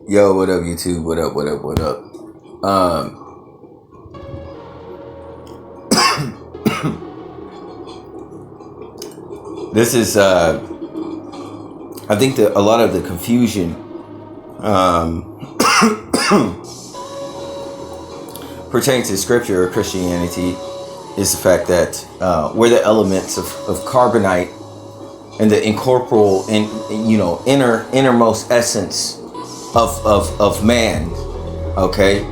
Yo, what up, YouTube? What up, what up, what up? This is, I think that a lot of the confusion pertaining to scripture or Christianity is the fact that where the elements of carbonite and the incorporeal and innermost essence of man, okay,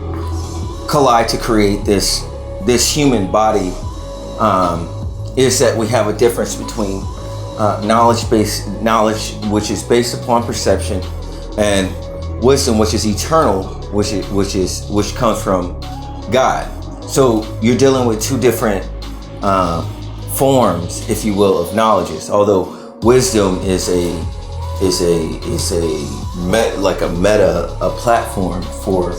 collide to create this human body, is that we have a difference between knowledge which is based upon perception, and wisdom which is eternal, which comes from God. So you're dealing with two different forms, if you will, of knowledges. Although wisdom is a platform for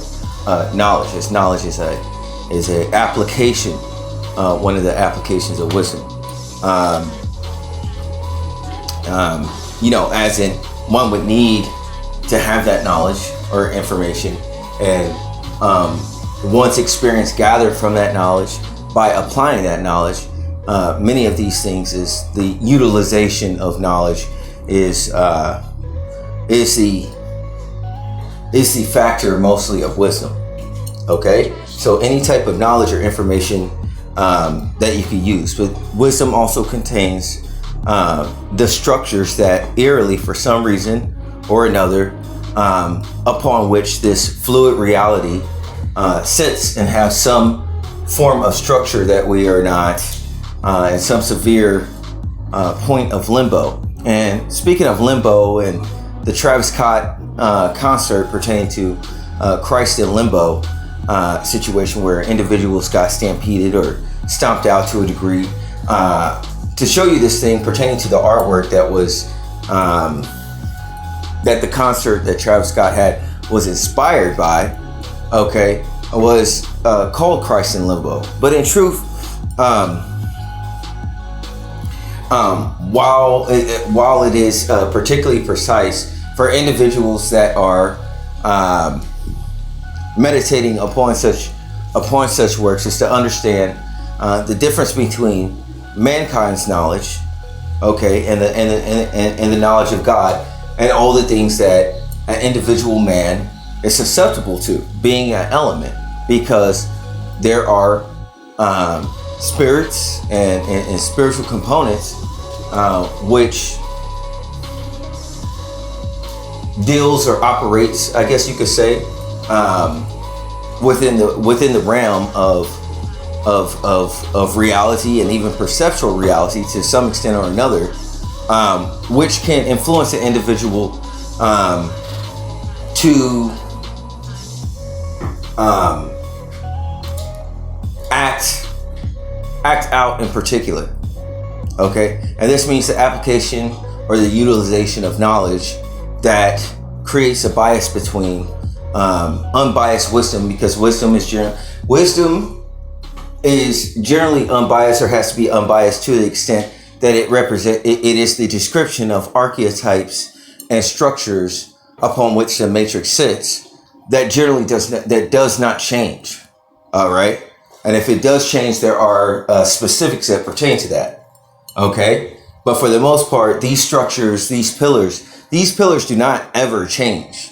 knowledge. As knowledge is a application, one of the applications of wisdom. As in, one would need to have that knowledge or information, and once experience gathered from that knowledge, by applying that knowledge, many of these things is the utilization of knowledge is the factor mostly of wisdom. Okay, so any type of knowledge or information that you can use, but wisdom also contains the structures that eerily, for some reason or another, upon which this fluid reality sits and has some form of structure that we are not in some severe point of limbo. And speaking of limbo and the Travis Scott concert pertaining to Christ in limbo situation, where individuals got stampeded or stomped out to a degree, to show you this thing pertaining to the artwork that was that the concert that Travis Scott had was inspired by, okay, was called Christ in Limbo. But in truth, while it is particularly precise for individuals that are meditating upon such works, is to understand the difference between mankind's knowledge, okay, and the knowledge of God, and all the things that an individual man is susceptible to, being an element, because there are spirits and spiritual components which deals or operates, I guess you could say, within the realm of reality, and even perceptual reality to some extent or another, which can influence an individual to act out in particular. Okay, and this means the application or the utilization of knowledge that creates a bias between unbiased wisdom, because wisdom is generally unbiased, or has to be unbiased to the extent that it is the description of archetypes and structures upon which the matrix sits, that generally does not change. All right, and if it does change, there are specifics that pertain to that. Okay, but for the most part, these structures, these pillars do not ever change.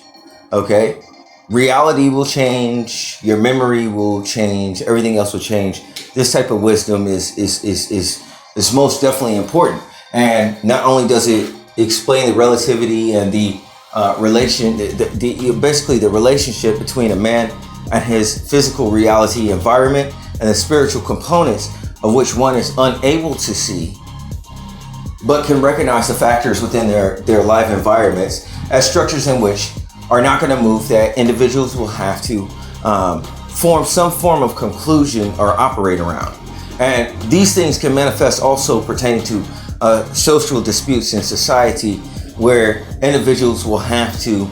Okay, reality will change, your memory will change, everything else will change. This type of wisdom is most definitely important. And not only does it explain the relativity and the basically the relationship between a man and his physical reality environment, and the spiritual components of which one is unable to see, but can recognize the factors within their life environments as structures in which are not going to move, that individuals will have to form some form of conclusion or operate around. And these things can manifest also pertaining to social disputes in society, where individuals will have to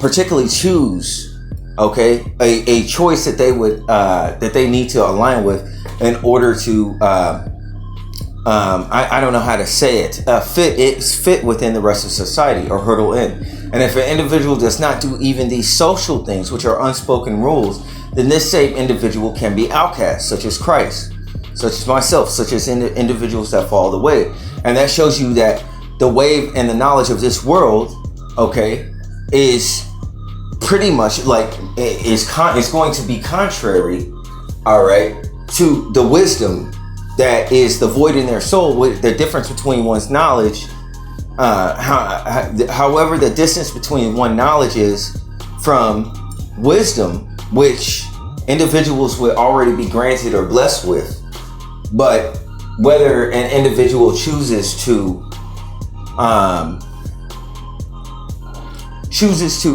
particularly choose, okay, a choice that they need to align with in order to I don't know how to say it, fit within the rest of society or hurdle in. And if an individual does not do even these social things, which are unspoken rules, then this same individual can be outcast, such as Christ, such as myself, such as individuals that fall the way. And that shows you that the wave and the knowledge of this world, okay, is pretty much like is going to be contrary, all right, to the wisdom that is the void in their soul. With the difference between one's knowledge, however, the distance between one knowledge is from wisdom, which individuals would already be granted or blessed with, but whether an individual chooses to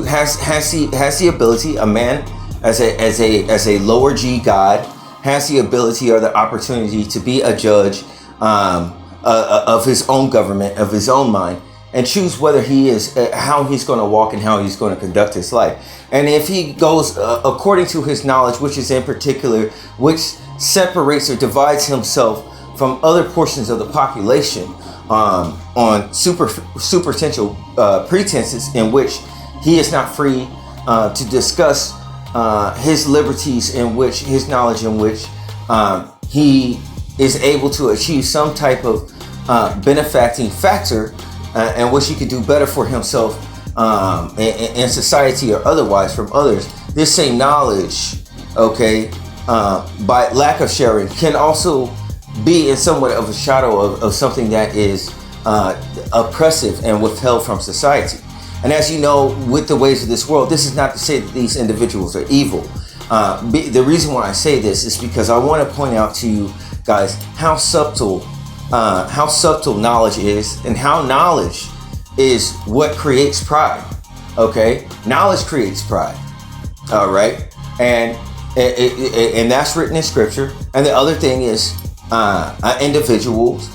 has the ability, a man as a lower G God has the ability or the opportunity to be a judge of his own government, of his own mind, and choose whether he is how he's going to walk and how he's going to conduct his life. And if he goes according to his knowledge, which is in particular, which separates or divides himself from other portions of the population on superficial pretenses in which he is not free to discuss his liberties, in which his knowledge, in which he is able to achieve some type of benefacting factor in which he could do better for himself in society or otherwise from others. This same knowledge, okay, by lack of sharing, can also be in somewhat of a shadow of something that is oppressive and withheld from society. And as you know, with the ways of this world, this is not to say that these individuals are evil. The reason why I say this is because I want to point out to you guys how subtle knowledge is, and how knowledge is what creates pride. Okay, knowledge creates pride. All right, and that's written in scripture. And the other thing is an individual's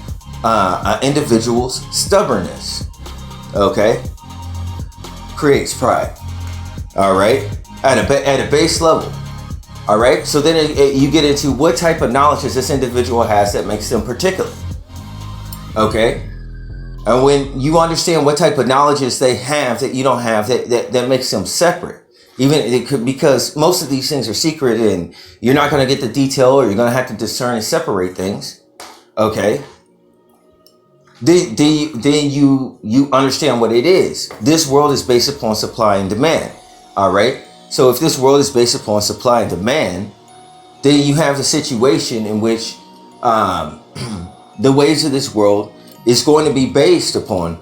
stubbornness. Okay, creates pride. All right, at a base level. All right, so then you get into what type of knowledge this individual has that makes them particular. Okay, and when you understand what type of knowledges they have that you don't have, that makes them separate. Even it could, because most of these things are secret and you're not going to get the detail, or you're going to have to discern and separate things. Okay, then you understand what it is. This world is based upon supply and demand. All right. So if this world is based upon supply and demand, then you have the situation in which the ways of this world is going to be based upon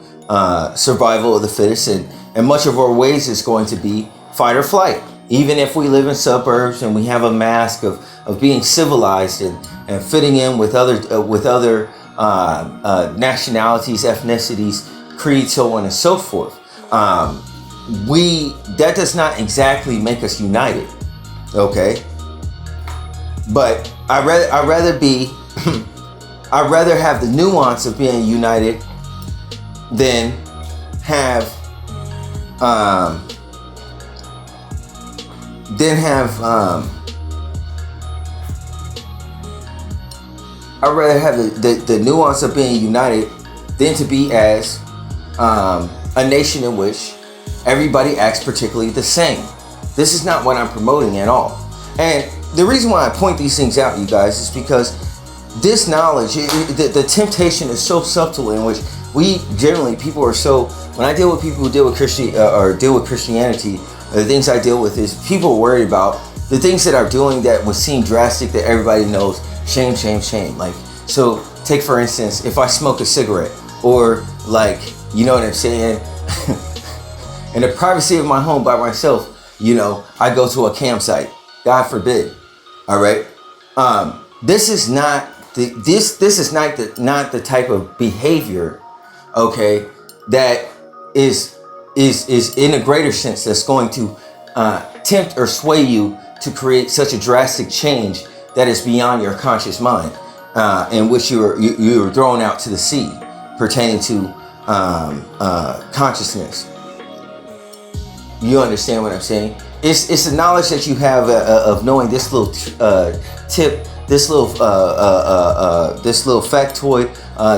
survival of the fittest, and much of our ways is going to be fight or flight. Even if we live in suburbs and we have a mask of being civilized and fitting in with other nationalities, ethnicities, creeds, so on and so forth. That does not exactly make us united. Okay, but I'd rather have the nuance of being united than have I'd rather have the nuance of being united than to be as a nation in which everybody acts particularly the same. This is not what I'm promoting at all. And the reason why I point these things out, you guys, is because this knowledge, the temptation is so subtle, in which we generally, people are so, when I deal with people who deal with Christianity, the things I deal with is people are worried about the things that are doing that would seem drastic, that everybody knows, shame, shame, shame. Like, so take for instance, if I smoke a cigarette, or like, you know what I'm saying? In the privacy of my home by myself, you know, I go to a campsite. God forbid. All right. This is not the type of behavior, okay, that is in a greater sense that's going to tempt or sway you to create such a drastic change that is beyond your conscious mind, in which you're thrown out to the sea pertaining to consciousness. You understand what I'm saying? It's the knowledge that you have of knowing this little tip, this little factoid,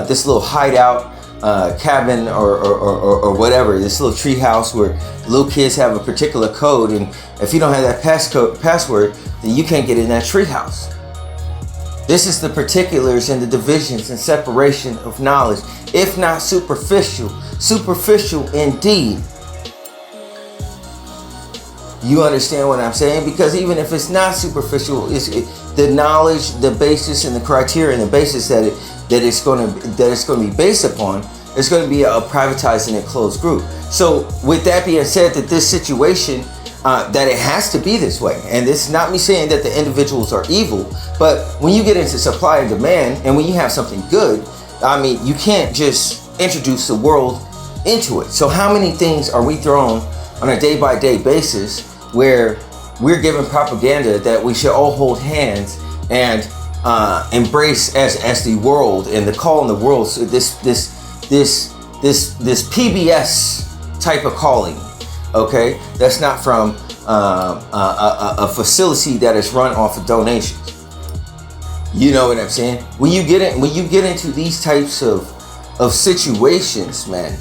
this little hideout cabin or whatever, this little tree house where little kids have a particular code, and if you don't have that password, then you can't get in that tree house. This is the particulars and the divisions and separation of knowledge, if not superficial indeed. You understand what I'm saying? Because even if it's not superficial, the knowledge, the basis, and the criteria, and the basis that it's going to be based upon, it's going to be a privatized and a closed group. So with that being said, that this situation, that it has to be this way, and this is not me saying that the individuals are evil, but when you get into supply and demand, and when you have something good, I mean, you can't just introduce the world into it. So how many things are we thrown on a day-by-day basis where we're given propaganda that we should all hold hands and embrace as the world, and the call in the world? So this PBS type of calling, okay, that's not from a facility that is run off of donations. You know what I'm saying? When you get into these types of situations, man,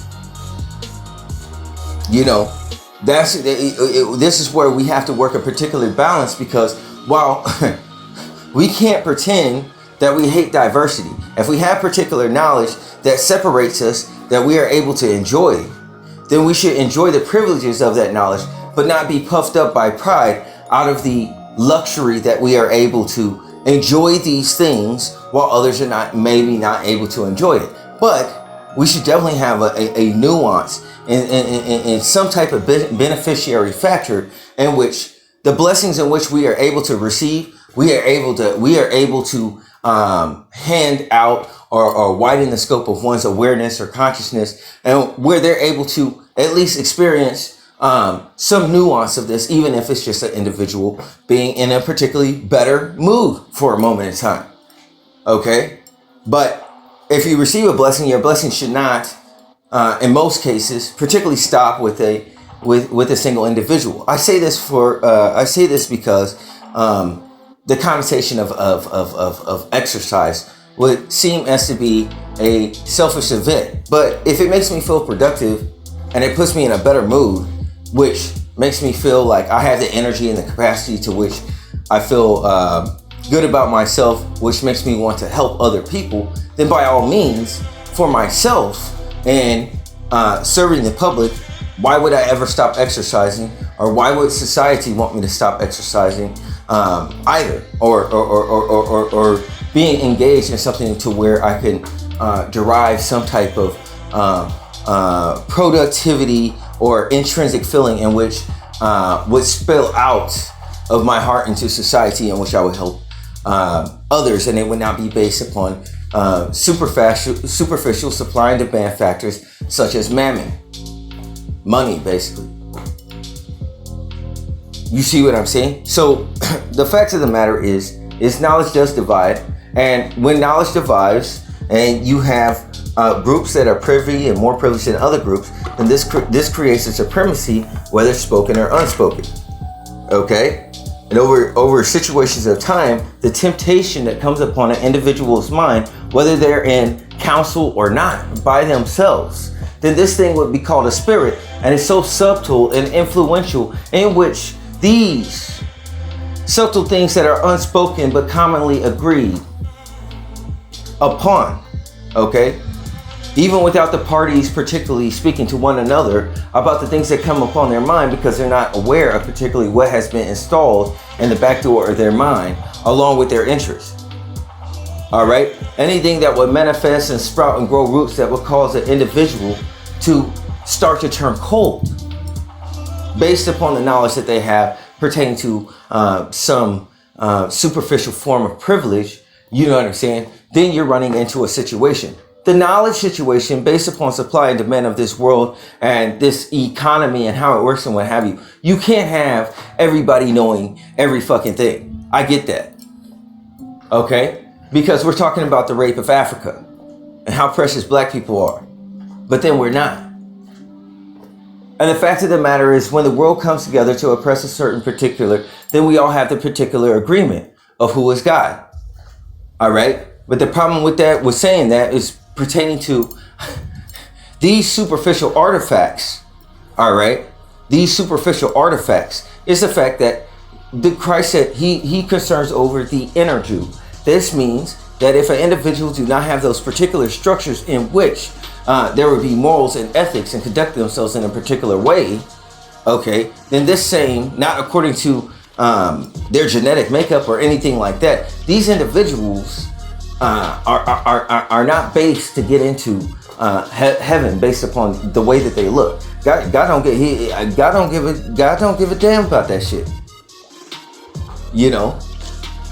you know, this is where we have to work a particular balance, because while we can't pretend that we hate diversity, if we have particular knowledge that separates us, that we are able to enjoy, then we should enjoy the privileges of that knowledge, but not be puffed up by pride out of the luxury that we are able to enjoy these things while others are maybe not able to enjoy it. But we should definitely have a nuance and some type of beneficiary factor in which the blessings in which we are able to receive, we are able to hand out or widen the scope of one's awareness or consciousness, and where they're able to at least experience some nuance of this, even if it's just an individual being in a particularly better mood for a moment in time. Okay? But if you receive a blessing, your blessing should not, in most cases, particularly stop with a single individual. I say this because the connotation of exercise would seem as to be a selfish event. But if it makes me feel productive and it puts me in a better mood, which makes me feel like I have the energy and the capacity to which I feel good about myself, which makes me want to help other people, then by all means, for myself and serving the public, why would I ever stop exercising? Or why would society want me to stop exercising either? Or being engaged in something to where I can derive some type of productivity or intrinsic feeling in which would spill out of my heart into society, in which I would help others, and it would not be based upon superficial supply and demand factors such as mammon, money, basically. You see what I'm saying? So the fact of the matter is knowledge does divide, and when knowledge divides, and you have groups that are privy and more privileged than other groups, then this creates a supremacy, whether spoken or unspoken. Okay? And over situations of time, the temptation that comes upon an individual's mind, whether they're in counsel or not, by themselves, then this thing would be called a spirit, and it's so subtle and influential, in which these subtle things that are unspoken but commonly agreed upon, okay, even without the parties particularly speaking to one another about the things that come upon their mind, because they're not aware of particularly what has been installed in the back door of their mind along with their interests. All right, anything that would manifest and sprout and grow roots that would cause an individual to start to turn cold based upon the knowledge that they have pertaining to some superficial form of privilege, you know what I'm saying? Then you're running into a situation. The knowledge situation based upon supply and demand of this world and this economy and how it works and what have you. You can't have everybody knowing every fucking thing. I get that. Okay? Because we're talking about the rape of Africa and how precious black people are. But then we're not. And the fact of the matter is, when the world comes together to oppress a certain particular, then we all have the particular agreement of who is God. All right? But the problem with saying that is pertaining to these superficial artifacts, all right, these superficial artifacts, is the fact that Christ said he concerns over the inner Jew. This means that if an individual do not have those particular structures in which there would be morals and ethics and conduct themselves in a particular way, okay, then this same, not according to their genetic makeup or anything like that, these individuals are not based to get into heaven based upon the way that they look. God don't give a damn about that shit. You know,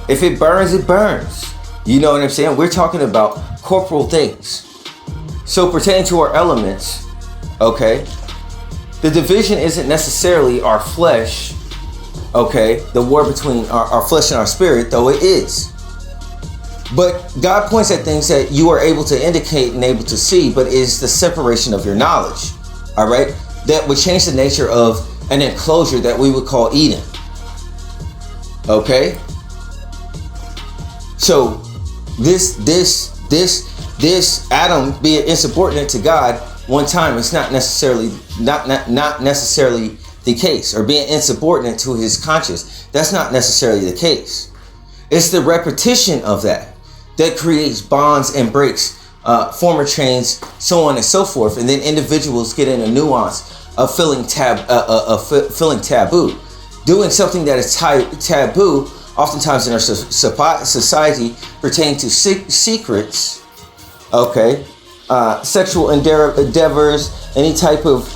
if it burns, it burns. You know what I'm saying? We're talking about corporal things. So pertaining to our elements, okay, the division isn't necessarily our flesh, okay, the war between our flesh and our spirit, though it is. But God points at things that you are able to indicate and able to see, but is the separation of your knowledge, all right, that would change the nature of an enclosure that we would call Eden, okay? So this Adam being insubordinate to God one time is not necessarily the case, or being insubordinate to his conscience. That's not necessarily the case. It's the repetition of that creates bonds and breaks former chains, so on and so forth, and then individuals get in a nuance of feeling taboo, doing something that is taboo. Oftentimes in our society, pertaining to secrets, okay, sexual endeavors, any type of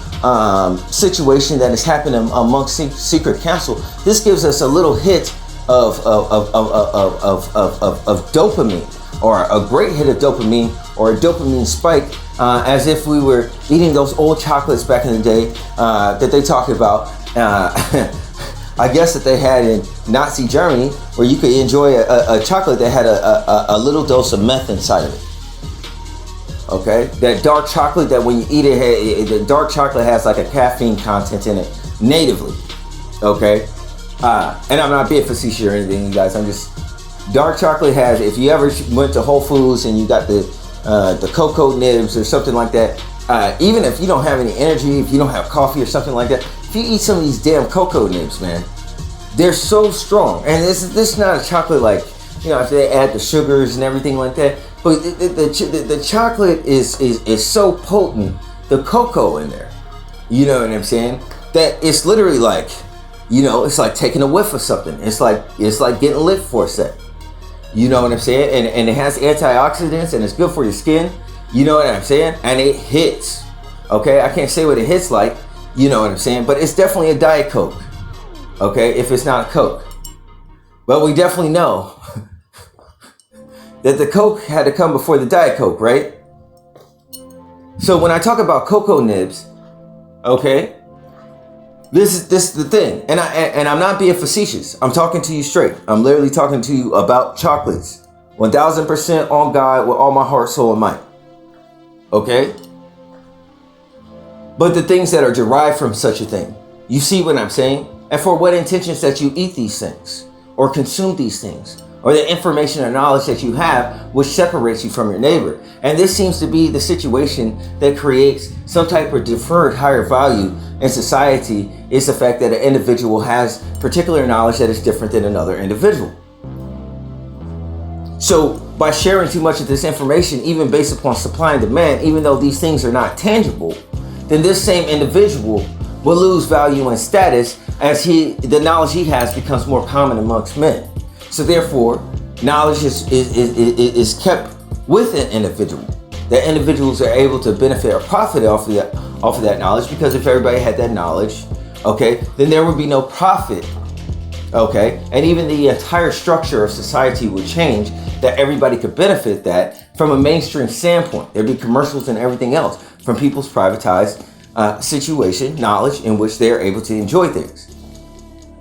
situation that is happening amongst secret council. This gives us a little hit of dopamine, or a great hit of dopamine, or a dopamine spike, as if we were eating those old chocolates back in the day that they talk about. I guess that they had in Nazi Germany, where you could enjoy a chocolate that had a little dose of meth inside of it. Okay, that dark chocolate that when you eat it, the dark chocolate has like a caffeine content in it natively. Okay, and I'm not being facetious or anything, you guys. I'm just, dark chocolate has, if you ever went to Whole Foods and you got the cocoa nibs or something like that, even if you don't have any energy, if you don't have coffee or something like that, if you eat some of these damn cocoa nibs, man, they're so strong. And this is not a chocolate like, you know, if they add the sugars and everything like that, but the chocolate is so potent, the cocoa in there, you know what I'm saying, that it's literally like, you know, it's like taking a whiff of something. It's like getting lit for a sec. You know what I'm saying? And it has antioxidants and it's good for your skin. You know what I'm saying? And it hits. Okay, I can't say what it hits like. You know what I'm saying? But it's definitely a Diet Coke. Okay, if it's not a Coke. But we definitely know that the Coke had to come before the Diet Coke, right? So when I talk about cocoa nibs, okay, this is the thing, and I'm not being facetious. I'm talking to you straight. I'm literally talking to you about chocolates, 1000% on God with all my heart, soul, and might. Okay, but the things that are derived from such a thing, you see what I'm saying, and for what intentions that you eat these things or consume these things, or the information or knowledge that you have, which separates you from your neighbor. And this seems to be the situation that creates some type of deferred higher value in society, is the fact that an individual has particular knowledge that is different than another individual. So by sharing too much of this information, even based upon supply and demand, even though these things are not tangible, then this same individual will lose value and status as the knowledge he has becomes more common amongst men. So therefore, knowledge is kept with an individual. That individuals are able to benefit or profit off of that knowledge, because if everybody had that knowledge, okay, then there would be no profit, okay, and even the entire structure of society would change, that everybody could benefit that from a mainstream standpoint. There'd be commercials and everything else from people's privatized situation, knowledge in which they're able to enjoy things,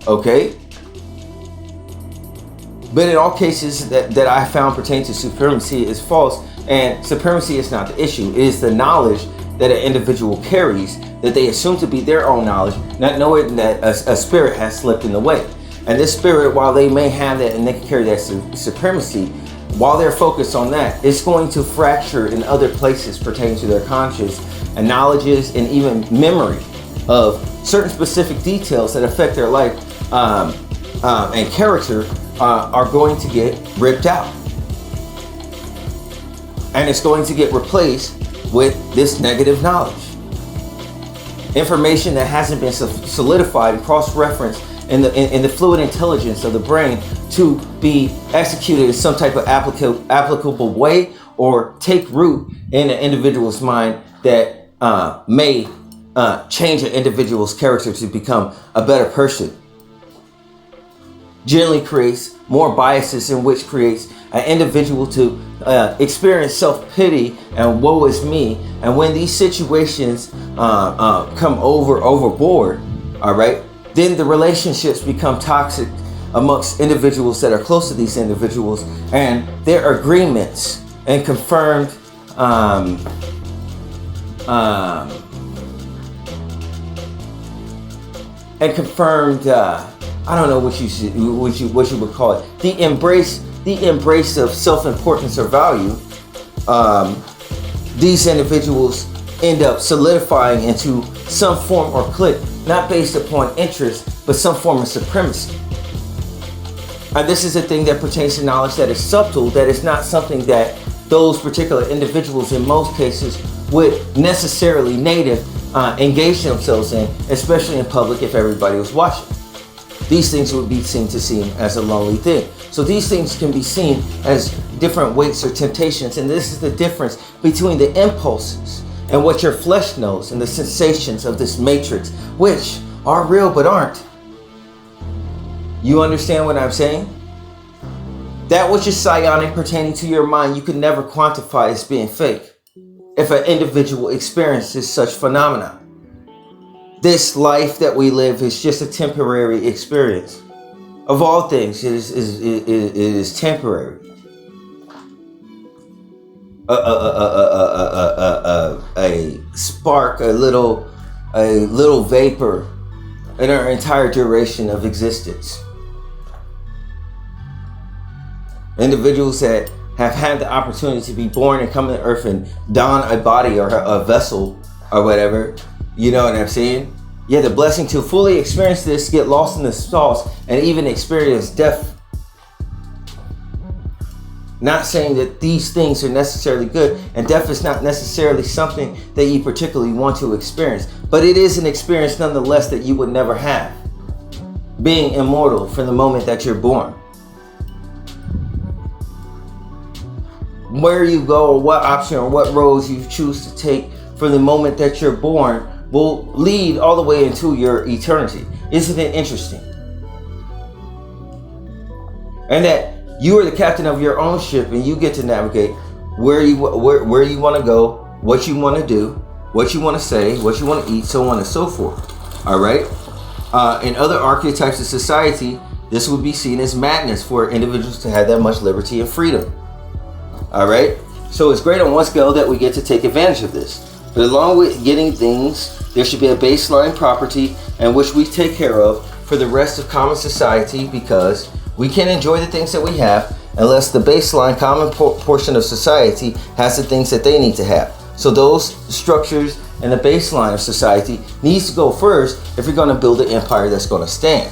okay. But in all cases that I found pertain to supremacy is false, and supremacy is not the issue. It is the knowledge that an individual carries, that they assume to be their own knowledge, not knowing that a spirit has slipped in the way. And this spirit, while they may have that and they can carry that supremacy, while they're focused on that, it's going to fracture in other places pertaining to their conscious and knowledges and even memory of certain specific details that affect their life and character are going to get ripped out. And it's going to get replaced with this negative knowledge. Information that hasn't been solidified and cross-referenced in the fluid intelligence of the brain to be executed in some type of applicable way or take root in an individual's mind that may change an individual's character to become a better person. Generally creates more biases, in which creates an individual to experience self-pity and woe is me. And when these situations come overboard, all right, then the relationships become toxic amongst individuals that are close to these individuals, and their agreements and confirmed I don't know what you would call it, the embrace of self-importance or value. These individuals end up solidifying into some form or clique, not based upon interest, but some form of supremacy. And this is a thing that pertains to knowledge that is subtle, that is not something that those particular individuals in most cases would necessarily engage themselves in, especially in public if everybody was watching. These things would be seen as a lonely thing. So these things can be seen as different weights or temptations, and this is the difference between the impulses and what your flesh knows and the sensations of this matrix, which are real but aren't. You understand what I'm saying? That which is psionic pertaining to your mind, you can never quantify as being fake if an individual experiences such phenomena. This life that we live is just a temporary experience. Of all things, it is temporary. A spark, a little vapor in our entire duration of existence. Individuals that have had the opportunity to be born and come to earth and don a body or a vessel or whatever, you know what I'm saying? Yeah, the blessing to fully experience this, get lost in the sauce, and even experience death. Not saying that these things are necessarily good, and death is not necessarily something that you particularly want to experience, but it is an experience nonetheless that you would never have. Being immortal from the moment that you're born. Where you go, or what option or what roads you choose to take from the moment that you're born will lead all the way into your eternity. Isn't it interesting? And that you are the captain of your own ship, and you get to navigate where you want to go, what you want to do, what you want to say, what you want to eat, so on and so forth. All right. In other archetypes of society, this would be seen as madness for individuals to have that much liberty and freedom. All right. So it's great on one scale that we get to take advantage of this. But along with getting things, there should be a baseline property in which we take care of for the rest of common society, because we can't enjoy the things that we have unless the baseline common portion of society has the things that they need to have. So those structures and the baseline of society needs to go first if you're going to build an empire that's going to stand.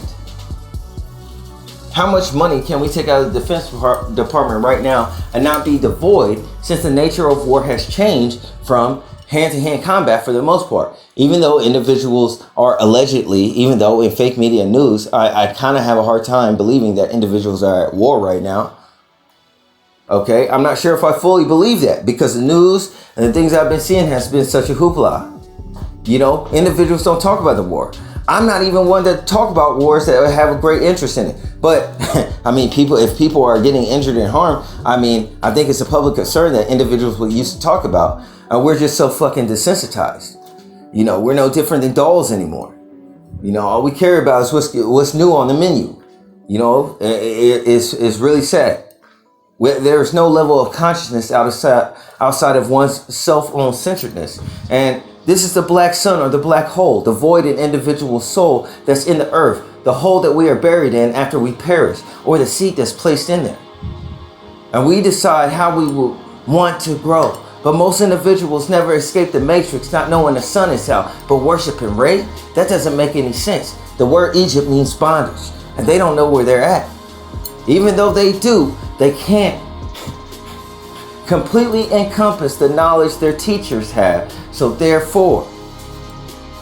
How much money can we take out of the Defense Department right now and not be devoid, since the nature of war has changed from hand-to-hand combat for the most part? Even though individuals are allegedly, even though in fake media news, I kind of have a hard time believing that individuals are at war right now. Okay, I'm not sure if I fully believe that, because the news and the things I've been seeing has been such a hoopla. You know, individuals don't talk about the war. I'm not even one to talk about wars that have a great interest in it. But I mean, if people are getting injured and harmed, I mean, I think it's a public concern that individuals will used to talk about. And we're just so fucking desensitized. You know, we're no different than dolls anymore. You know, all we care about is what's new on the menu. You know, it's really sad. There's no level of consciousness outside of one's self-own centeredness. And this is the black sun, or the black hole, the void in individual soul that's in the earth, the hole that we are buried in after we perish, or the seed that's placed in there. And we decide how we will want to grow. But most individuals never escape the matrix, not knowing the sun is out, but worshiping Ra? That doesn't make any sense. The word Egypt means bondage, and they don't know where they're at. Even though they do, they can't completely encompass the knowledge their teachers have. So therefore,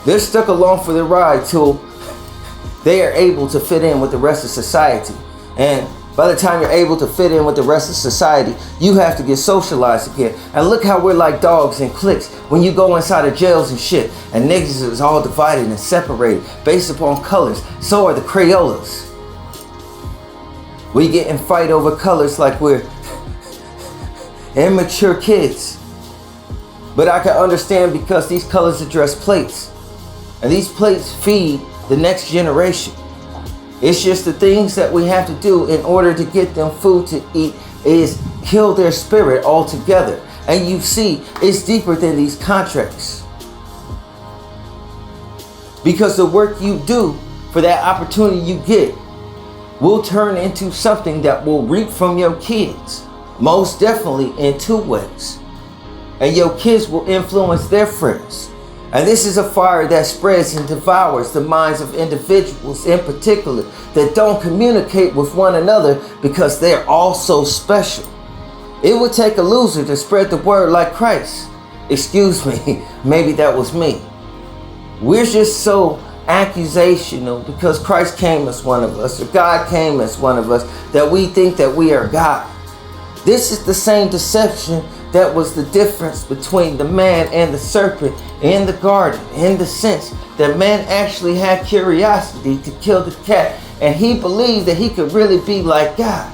they're stuck along for the ride till they are able to fit in with the rest of society. And by the time you're able to fit in with the rest of society, you have to get socialized again. And look how we're like dogs and cliques when you go inside of jails and shit. And niggas is all divided and separated based upon colors. So are the Crayolas. We get in fight over colors like we're immature kids. But I can understand because these colors address plates. And these plates feed the next generation. It's just the things that we have to do in order to get them food to eat is kill their spirit altogether. And you see, it's deeper than these contracts. Because the work you do for that opportunity you get will turn into something that will reap from your kids. Most definitely in two ways. And your kids will influence their friends. And this is a fire that spreads and devours the minds of individuals in particular that don't communicate with one another because they're all so special. It would take a loser to spread the word like Christ. Excuse me, maybe that was me. We're just so accusational because Christ came as one of us, or God came as one of us, that we think that we are God. This is the same deception that was the difference between the man and the serpent in the garden, in the sense that man actually had curiosity to kill the cat, and he believed that he could really be like God.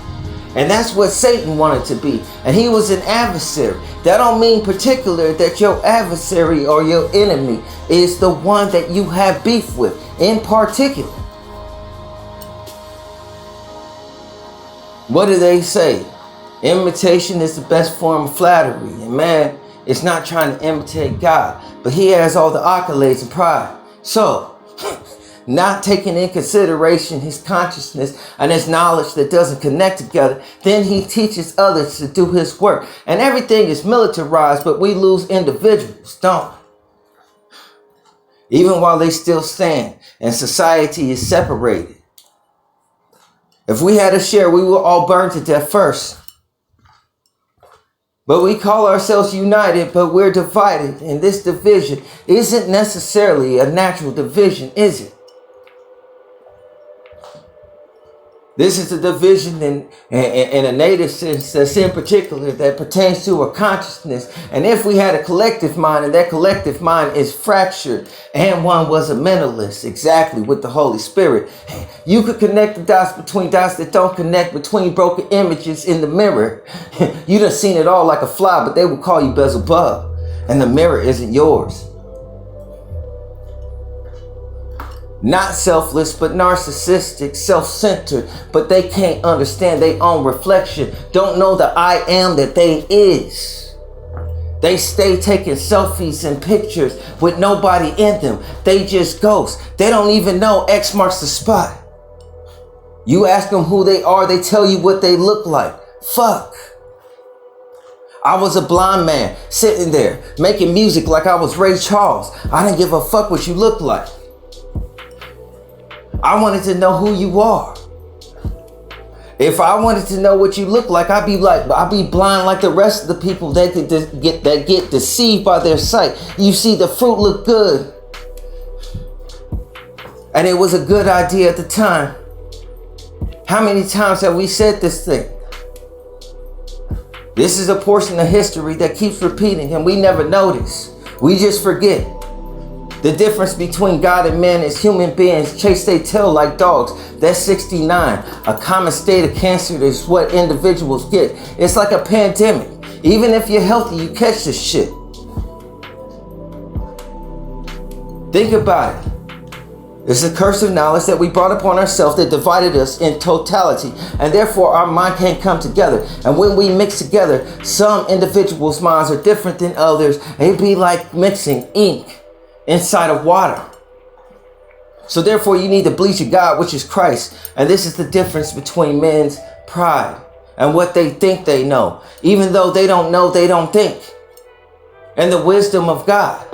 And that's what Satan wanted to be. And he was an adversary. That don't mean particular that your adversary or your enemy is the one that you have beef with in particular. What do they say? Imitation is the best form of flattery. And man is not trying to imitate God, but he has all the accolades and pride. So, not taking in consideration his consciousness and his knowledge that doesn't connect together, then he teaches others to do his work. And everything is militarized, but we lose individuals, don't we? Even while they still stand and society is separated. If we had a share, we will all burn to death first. But we call ourselves united, but we're divided. And this division isn't necessarily a natural division, is it? This is a division in a native sense that's in particular that pertains to a consciousness. And if we had a collective mind and that collective mind is fractured and one was a mentalist, exactly, with the Holy Spirit, you could connect the dots between dots that don't connect between broken images in the mirror. You done seen it all like a fly, but they will call you Beelzebub, and the mirror isn't yours. Not selfless, but narcissistic, self-centered, but they can't understand their own reflection. Don't know the I am that they is. They stay taking selfies and pictures with nobody in them. They just ghost. They don't even know X marks the spot. You ask them who they are, they tell you what they look like. Fuck. I was a blind man sitting there making music like I was Ray Charles. I didn't give a fuck what you looked like. I wanted to know who you are. If I wanted to know what you look like, I'd be blind like the rest of the people that get deceived by their sight. You see, the fruit looked good, and it was a good idea at the time. How many times have we said this thing? This is a portion of history that keeps repeating, and we never notice. We just forget. The difference between God and man is human beings chase their tail like dogs. That's 69. A common state of cancer is what individuals get. It's like a pandemic. Even if you're healthy, you catch this shit. Think about it. It's a curse of knowledge that we brought upon ourselves that divided us in totality, and therefore our mind can't come together. And when we mix together, some individuals' minds are different than others. It'd be like mixing ink inside of water. So therefore you need the bleach of God, which is Christ. And this is the difference between men's pride and what they think they know, even though they don't know, they don't think. And the wisdom of God.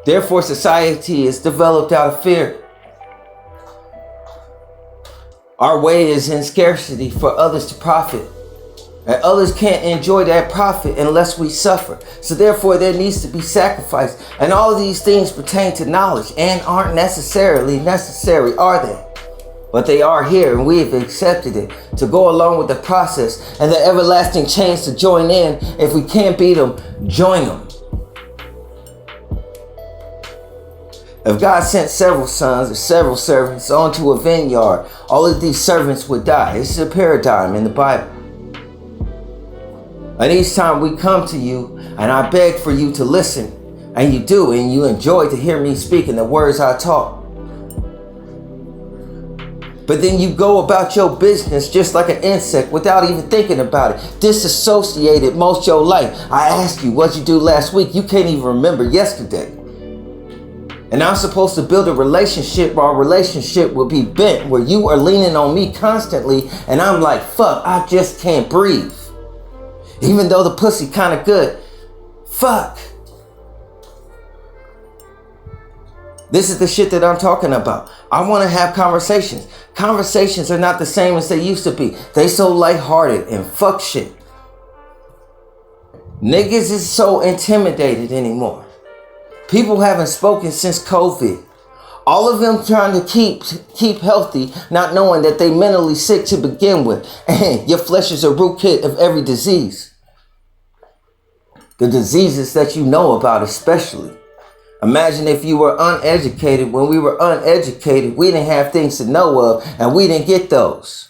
Therefore, society is developed out of fear. Our way is in scarcity for others to profit. And others can't enjoy that profit unless we suffer. So therefore, there needs to be sacrifice. And all of these things pertain to knowledge and aren't necessarily necessary, are they? But they are here, and we have accepted it to go along with the process and the everlasting chains to join in. If we can't beat them, join them. If God sent several sons or several servants onto a vineyard, all of these servants would die. This is a paradigm in the Bible. And each time we come to you and I beg for you to listen, and you do, and you enjoy to hear me speak in the words I talk. But then you go about your business just like an insect without even thinking about it. Disassociated most of your life. I asked you, what'd you do last week? You can't even remember yesterday. And I'm supposed to build a relationship where our relationship will be bent, where you are leaning on me constantly and I'm like, fuck, I just can't breathe. Even though the pussy kind of good. Fuck. This is the shit that I'm talking about. I want to have conversations. Conversations are not the same as they used to be. They so lighthearted and fuck shit. Niggas is so intimidated anymore. People haven't spoken since COVID. All of them trying to keep healthy, not knowing that they mentally sick to begin with. And your flesh is a root kit of every disease. The diseases that you know about especially. Imagine if you were uneducated. When we were uneducated, we didn't have things to know of, and we didn't get those.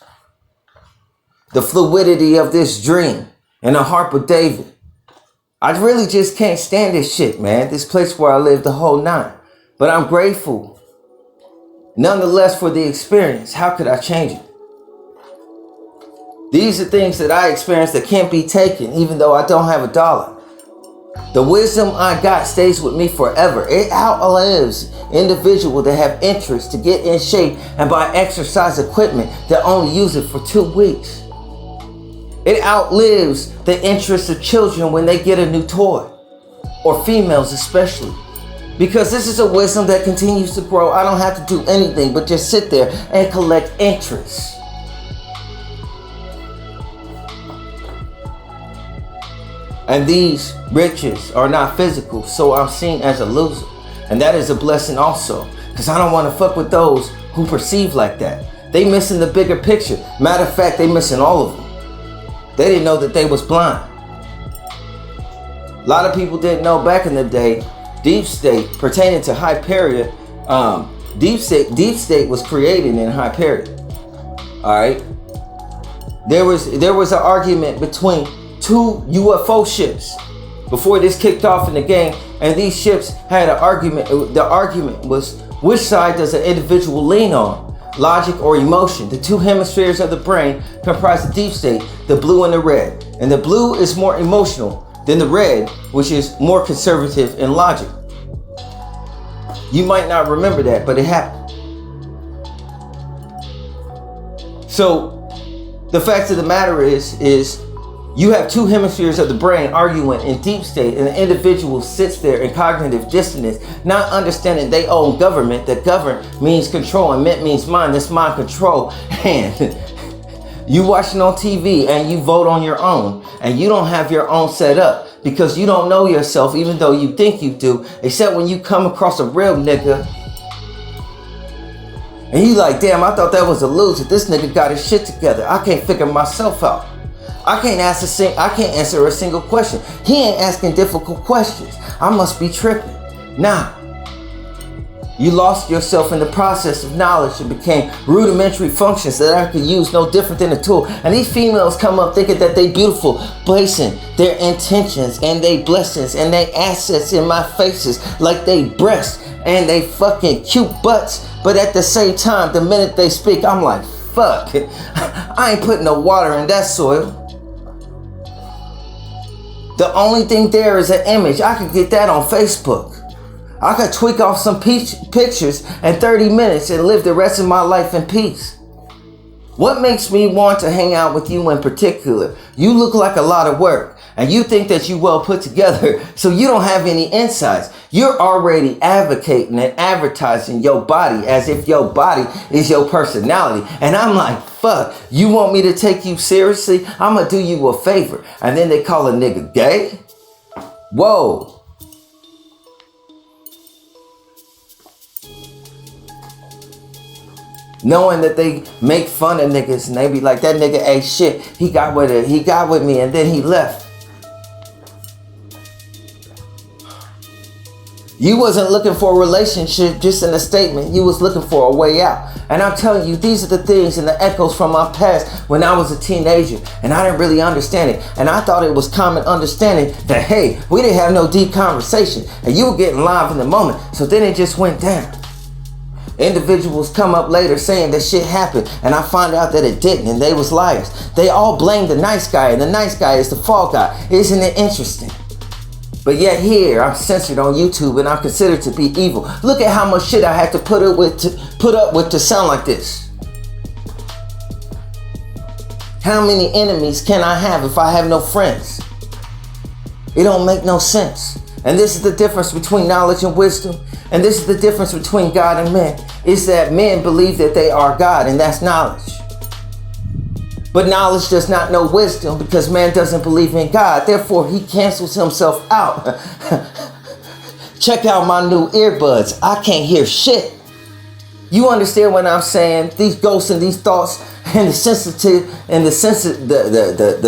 The fluidity of this dream and the harp of David. I really just can't stand this shit, man. This place where I live the whole nine. But I'm grateful, nonetheless, for the experience. How could I change it? These are things that I experienced that can't be taken, even though I don't have a dollar. The wisdom I got stays with me forever. It outlives individuals that have interest to get in shape and buy exercise equipment that only use it for 2 weeks. It outlives the interest of children when they get a new toy, or females especially. Because this is a wisdom that continues to grow. I don't have to do anything but just sit there and collect interest. And these riches are not physical, so I'm seen as a loser. And that is a blessing also, because I don't want to fuck with those who perceive like that. They missing the bigger picture. Matter of fact, they missing all of them. They didn't know that they was blind. A lot of people didn't know back in the day, deep state pertaining to Hyperia, deep state was created in Hyperia. All right. There was an argument between 2 UFO ships before this kicked off in the game, and these ships had an argument. The argument was, which side does an individual lean on, logic or emotion? The 2 hemispheres of the brain comprise the deep state, the blue and the red. And the blue is more emotional than the red, which is more conservative in logic. You might not remember that, but it happened. So the fact of the matter is you have 2 hemispheres of the brain arguing in deep state, and the individual sits there in cognitive dissonance, not understanding they own government, that govern means control and ment means mind. That's mind control. And you watching on TV and you vote on your own, and you don't have your own set up because you don't know yourself, even though you think you do, except when you come across a real nigga and you like, damn, I thought that was a loser. This nigga got his shit together. I can't figure myself out. I can't answer a single question. He ain't asking difficult questions. I must be tripping. Nah. You lost yourself in the process of knowledge and became rudimentary functions that I could use no different than a tool. And these females come up thinking that they beautiful, placing their intentions and they blessings and they assets in my faces like they breasts and they fucking cute butts. But at the same time, the minute they speak, I'm like, fuck. I ain't putting no water in that soil. The only thing there is an image. I could get that on Facebook. I could tweak off some pictures in 30 minutes and live the rest of my life in peace. What makes me want to hang out with you in particular? You look like a lot of work, and you think that you well put together, so you don't have any insights. You're already advocating and advertising your body as if your body is your personality. And I'm like, fuck, you want me to take you seriously? I'm gonna do you a favor. And then they call a nigga gay? Whoa. Knowing that they make fun of niggas and they be like, that nigga ain't shit. He got with me and then he left. You wasn't looking for a relationship just in a statement. You was looking for a way out. And I'm telling you, these are the things and the echoes from my past when I was a teenager and I didn't really understand it. And I thought it was common understanding that, hey, we didn't have no deep conversation and you were getting live in the moment. So then it just went down. Individuals come up later saying that shit happened and I find out that it didn't and they was liars. They all blame the nice guy and the nice guy is the fall guy. Isn't it interesting? But yet here I'm censored on YouTube and I'm considered to be evil. Look at how much shit I had to put up with to sound like this. How many enemies can I have if I have no friends? It don't make no sense. And this is the difference between knowledge and wisdom. And this is the difference between God and men. Is that men believe that they are God, and that's knowledge. But knowledge does not know wisdom because man doesn't believe in God. Therefore, he cancels himself out. Check out my new earbuds. I can't hear shit. You understand what I'm saying? These ghosts and these thoughts and the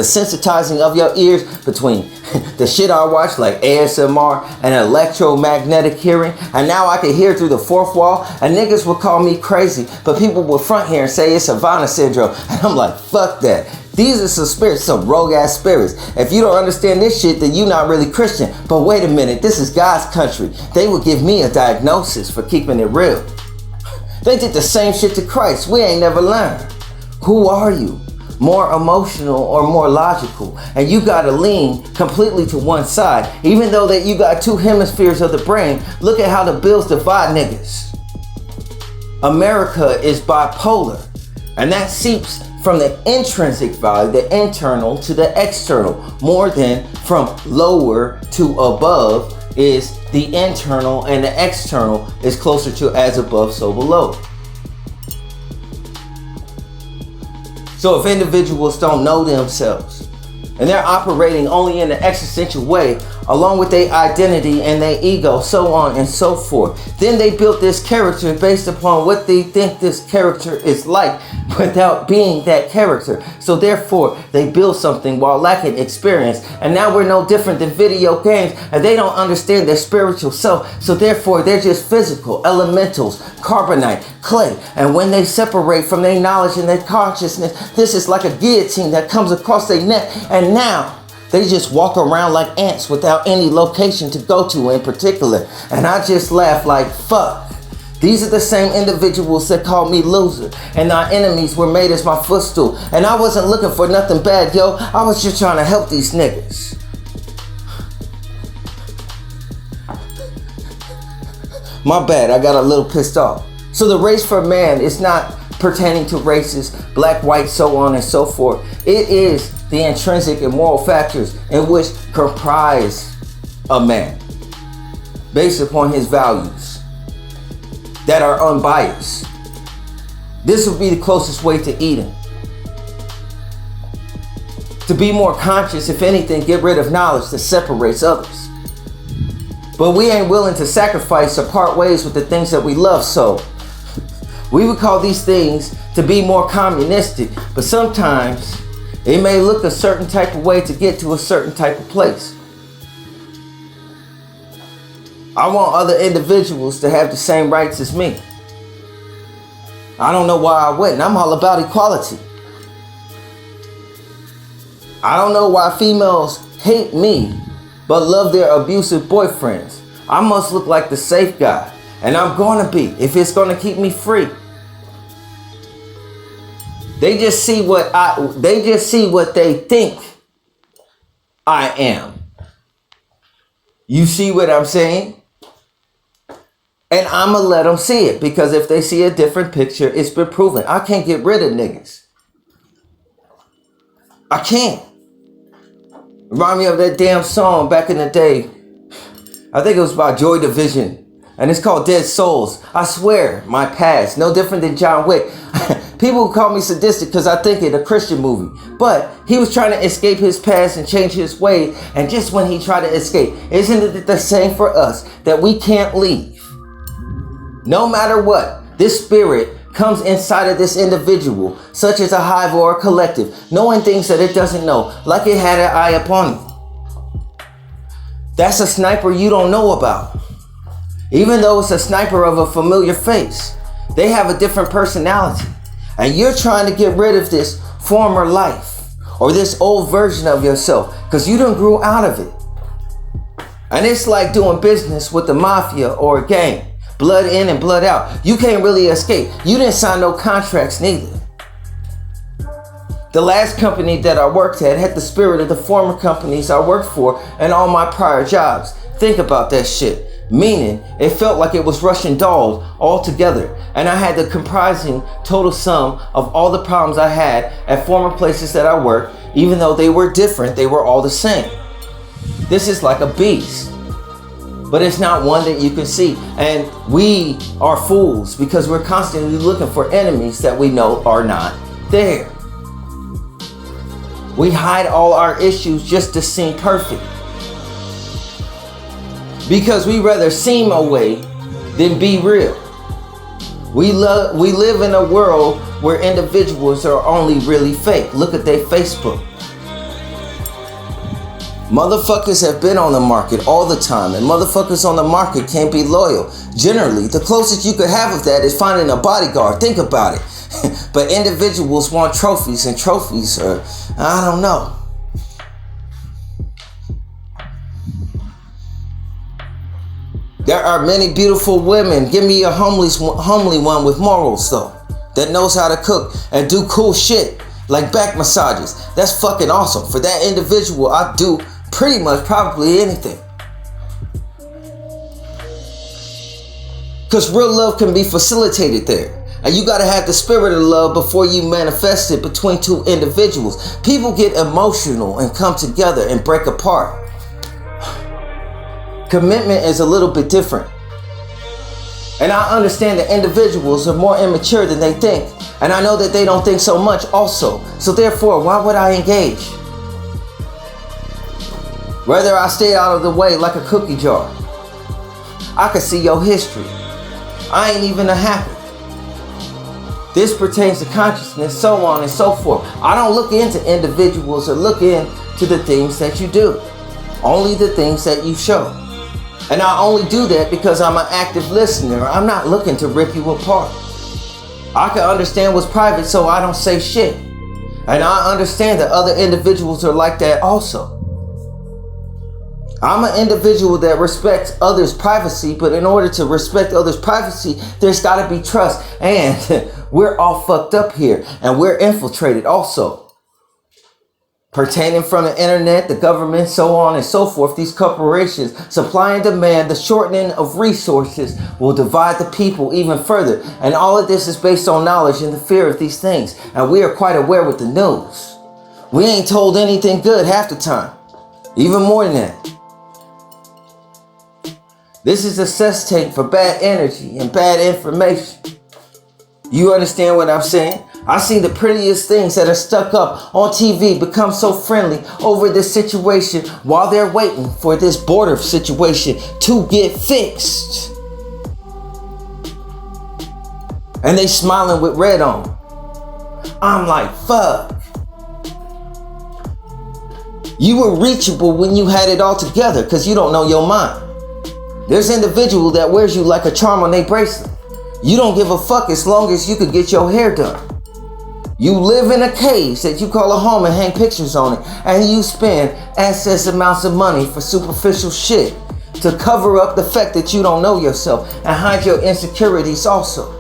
sensitizing of your ears between the shit I watch like ASMR and electromagnetic hearing, and now I can hear through the fourth wall, and niggas will call me crazy, but people will front here and say it's Havana syndrome, and I'm like, fuck that. These are some spirits, some rogue ass spirits. If you don't understand this shit, then you're not really Christian. But wait a minute, this is God's country. They will give me a diagnosis for keeping it real. They did the same shit to Christ. We ain't never learned. Who are you? More emotional or more logical? And you gotta lean completely to one side. Even though that you got two hemispheres of the brain, look at how the bills divide niggas. America is bipolar. And that seeps from the intrinsic value, the internal to the external. More than from lower to above is the internal, and the external is closer to as above, so below. So if individuals don't know themselves and they're operating only in an existential way, along with their identity and their ego, so on and so forth, then they built this character based upon what they think this character is like without being that character. So therefore, they build something while lacking experience. And now we're no different than video games, and they don't understand their spiritual self. So therefore, they're just physical, elementals, carbonite, clay. And when they separate from their knowledge and their consciousness, this is like a guillotine that comes across their neck. And now they just walk around like ants without any location to go to in particular. And I just laugh like, fuck. These are the same individuals that called me loser. And our enemies were made as my footstool. And I wasn't looking for nothing bad, yo. I was just trying to help these niggas. My bad, I got a little pissed off. So the race for man is not pertaining to races, black, white, so on and so forth. It is the intrinsic and moral factors in which comprise a man based upon his values that are unbiased. This would be the closest way to Eden. To be more conscious, if anything, get rid of knowledge that separates others. But we ain't willing to sacrifice or part ways with the things that we love, so we would call these things to be more communistic, but sometimes it may look a certain type of way to get to a certain type of place. I want other individuals to have the same rights as me. I don't know why I wouldn't. I'm all about equality. I don't know why females hate me but love their abusive boyfriends. I must look like the safe guy, and I'm gonna be if it's gonna keep me free. They just see what they think I am. You see what I'm saying? And I'ma let them see it, because if they see a different picture, it's been proven. I can't get rid of niggas. I can't. Remind me of that damn song back in the day. I think it was by Joy Division. And it's called Dead Souls. I swear, my past, no different than John Wick. People call me sadistic because I think it's a Christian movie. But he was trying to escape his past and change his ways. And just when he tried to escape, isn't it the same for us that we can't leave? No matter what, this spirit comes inside of this individual, such as a hive or a collective, knowing things that it doesn't know, like it had an eye upon you. That's a sniper you don't know about. Even though it's a sniper of a familiar face, they have a different personality. And you're trying to get rid of this former life or this old version of yourself because you done grew out of it. And it's like doing business with the mafia or a gang. Blood in and blood out. You can't really escape. You didn't sign no contracts neither. The last company that I worked at had the spirit of the former companies I worked for and all my prior jobs. Think about that shit. Meaning, it felt like it was Russian dolls all together. And I had the comprising total sum of all the problems I had at former places that I worked. Even though they were different, they were all the same. This is like a beast. But it's not one that you can see. And we are fools because we're constantly looking for enemies that we know are not there. We hide all our issues just to seem perfect. Because we rather seem away than be real. We live in a world where individuals are only really fake. Look at their Facebook. Motherfuckers have been on the market all the time, and motherfuckers on the market can't be loyal. Generally, the closest you could have of that is finding a bodyguard. Think about it. But individuals want trophies, and trophies are, I don't know. There are many beautiful women. Give me a homely one with morals though, that knows how to cook and do cool shit like back massages. That's fucking awesome. For that individual, I do pretty much probably anything. Because real love can be facilitated there. And you gotta have the spirit of love before you manifest it between two individuals. People get emotional and come together and break apart. Commitment is a little bit different. And I understand that individuals are more immature than they think. And I know that they don't think so much also. So therefore, why would I engage? Whether I stay out of the way like a cookie jar. I can see your history. I ain't even a hacker. This pertains to consciousness, so on and so forth. I don't look into individuals or look into the things that you do. Only the things that you show. And I only do that because I'm an active listener. I'm not looking to rip you apart. I can understand what's private, so I don't say shit. And I understand that other individuals are like that also. I'm an individual that respects others' privacy, but in order to respect others' privacy, there's gotta be trust. And we're all fucked up here, and we're infiltrated also. Pertaining from the internet, the government, so on and so forth, these corporations, supply and demand, the shortening of resources will divide the people even further. And all of this is based on knowledge and the fear of these things. And we are quite aware with the news. We ain't told anything good half the time. Even more than that. This is a cess tank for bad energy and bad information. You understand what I'm saying? I see the prettiest things that are stuck up on TV become so friendly over this situation while they're waiting for this border situation to get fixed. And they smiling with red on. I'm like, fuck. You were reachable when you had it all together because you don't know your mind. There's an individual that wears you like a charm on their bracelet. You don't give a fuck as long as you could get your hair done. You live in a cage that you call a home and hang pictures on it, and you spend excess amounts of money for superficial shit to cover up the fact that you don't know yourself and hide your insecurities also.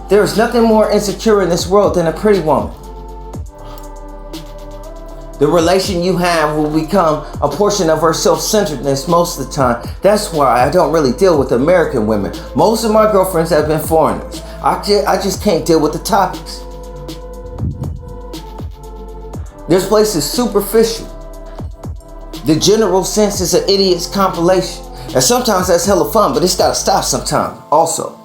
There is nothing more insecure in this world than a pretty woman. The relation you have will become a portion of her self-centeredness most of the time. That's why I don't really deal with American women. Most of my girlfriends have been foreigners. I just can't deal with the topics. This place is superficial. The general sense is an idiot's compilation. And sometimes that's hella fun, but it's gotta stop sometime also.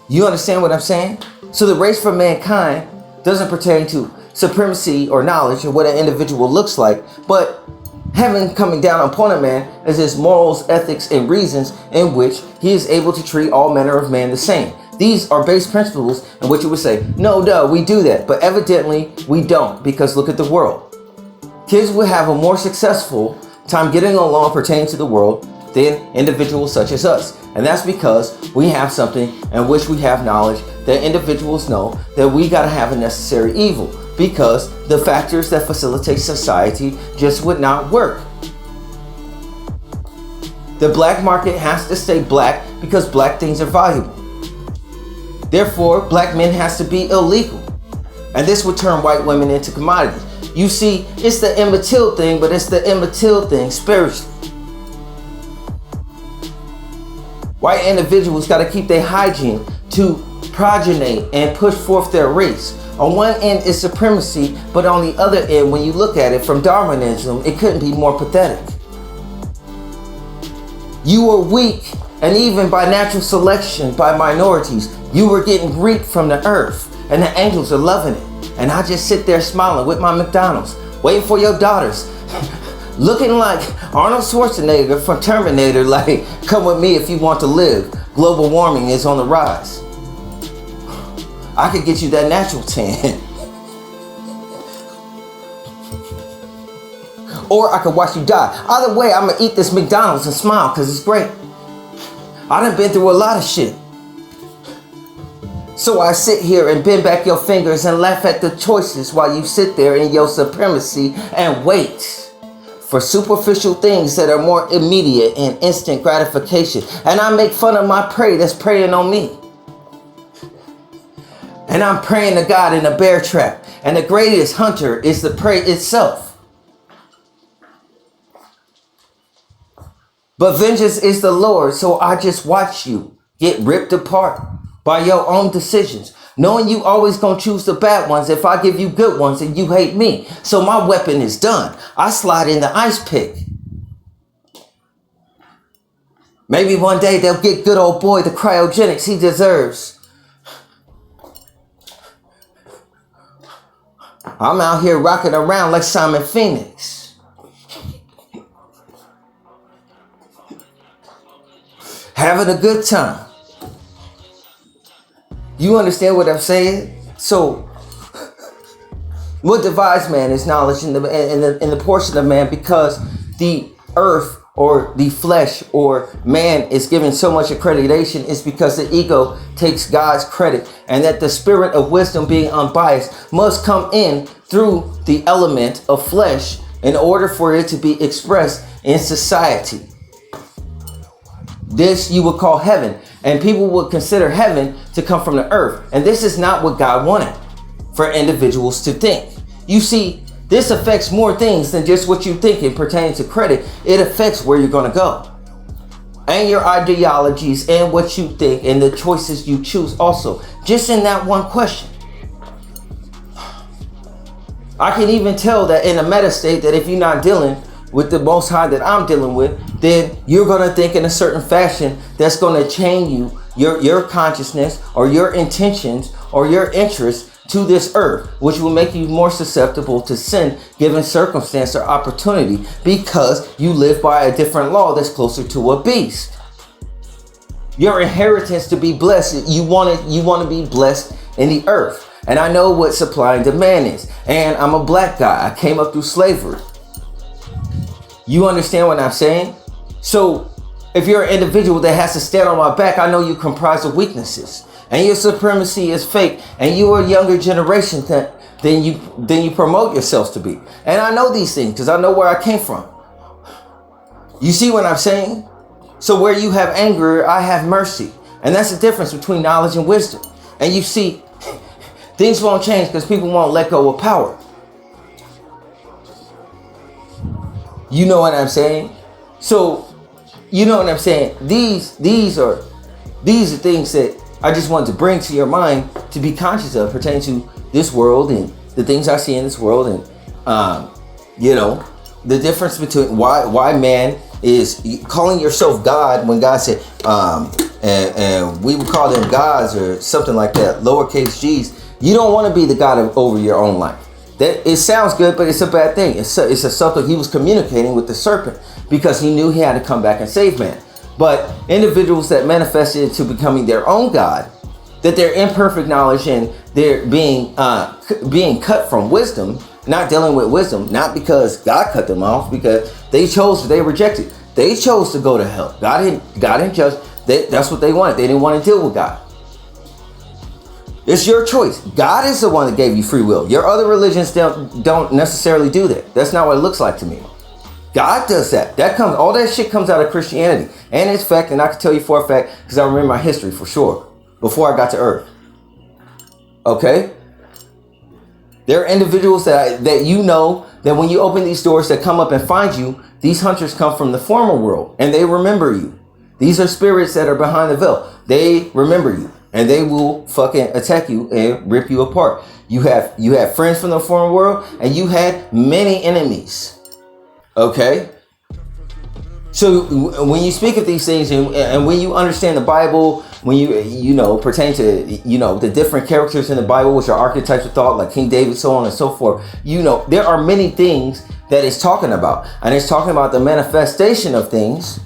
You understand what I'm saying? So the race for mankind doesn't pertain to supremacy or knowledge or what an individual looks like, but heaven coming down upon a man is his morals, ethics, and reasons in which he is able to treat all manner of man the same. These are base principles in which you would say, no, duh, we do that. But evidently we don't, because look at the world. Kids will have a more successful time getting along pertaining to the world than individuals such as us. And that's because we have something in which we have knowledge that individuals know that we got to have a necessary evil, because the factors that facilitate society just would not work. The black market has to stay black because black things are valuable. Therefore, black men has to be illegal. And this would turn white women into commodities. You see, it's the immaterial thing, but it's the immaterial thing spiritually. White individuals got to keep their hygiene to progenate and push forth their race. On one end is supremacy, but on the other end, when you look at it from Darwinism, it couldn't be more pathetic. You were weak, and even by natural selection, by minorities, you were getting reaped from the earth, and the angels are loving it. And I just sit there smiling with my McDonald's, waiting for your daughters, looking like Arnold Schwarzenegger from Terminator, like, come with me if you want to live. Global warming is on the rise. I could get you that natural tan. Or I could watch you die. Either way, I'm gonna eat this McDonald's and smile because it's great. I done been through a lot of shit. So I sit here and bend back your fingers and laugh at the choices while you sit there in your supremacy and wait for superficial things that are more immediate and instant gratification. And I make fun of my prey that's preying on me. And I'm praying to God in a bear trap. And the greatest hunter is the prey itself. But vengeance is the Lord, so I just watch you get ripped apart by your own decisions, knowing you always gonna choose the bad ones if I give you good ones and you hate me. So my weapon is done. I slide in the ice pick. Maybe one day they'll get good old boy the cryogenics he deserves. I'm out here rocking around like Simon Phoenix. Having a good time. You understand what I'm saying? So, what divides man is knowledge in the portion of man, because the earth or the flesh or man is given so much accreditation is because the ego takes God's credit, and that the spirit of wisdom, being unbiased, must come in through the element of flesh in order for it to be expressed in society. This you would call heaven, and people would consider heaven to come from the earth. And this is not what God wanted for individuals to think. You see, this affects more things than just what you think in pertaining to credit. It affects where you're going to go, and your ideologies, and what you think, and the choices you choose also. Just in that one question. I can even tell that in a meta state that if you're not dealing with the Most High that I'm dealing with, then you're going to think in a certain fashion that's going to chain you, your consciousness or your intentions or your interests to this earth, which will make you more susceptible to sin given circumstance or opportunity, because you live by a different law that's closer to a beast. Your inheritance to be blessed, you want to be blessed in the earth. And I know what supply and demand is. And I'm a black guy. I came up through slavery. You understand what I'm saying? So if you're an individual that has to stand on my back, I know you comprise of weaknesses, and your supremacy is fake, and you are a younger generation than you promote yourselves to be. And I know these things because I know where I came from. You see what I'm saying? So where you have anger, I have mercy. And that's the difference between knowledge and wisdom. And you see, things won't change because people won't let go of power. You know what I'm saying? So, you know what I'm saying? These are things that I just wanted to bring to your mind to be conscious of pertaining to this world and the things I see in this world, and you know, the difference between why man is calling yourself God when God said, and we would call them gods or something like that, lowercase g's. You don't want to be the God over your own life. That it sounds good, but it's a bad thing. It's a something he was communicating with the serpent because he knew he had to come back and save man. But individuals that manifested into becoming their own God, that their imperfect knowledge and they're being cut from wisdom, not dealing with wisdom, not because God cut them off, because they rejected. They chose to go to hell. God didn't judge. That's what they wanted. They didn't want to deal with God. It's your choice. God is the one that gave you free will. Your other religions don't necessarily do that. That's not what it looks like to me. God does that. All that shit comes out of Christianity. And it's fact, and I can tell you for a fact, because I remember my history for sure, before I got to earth. Okay? There are individuals that you know that when you open these doors that come up and find you, these hunters come from the former world and they remember you. These are spirits that are behind the veil. They remember you and they will fucking attack you and rip you apart. You have friends from the former world and you had many enemies. Okay? So when you speak of these things and when you understand the Bible, when you know pertain to the different characters in the Bible, which are archetypes of thought like King David, so on and so forth, there are many things that it's talking about, and it's talking about the manifestation of things.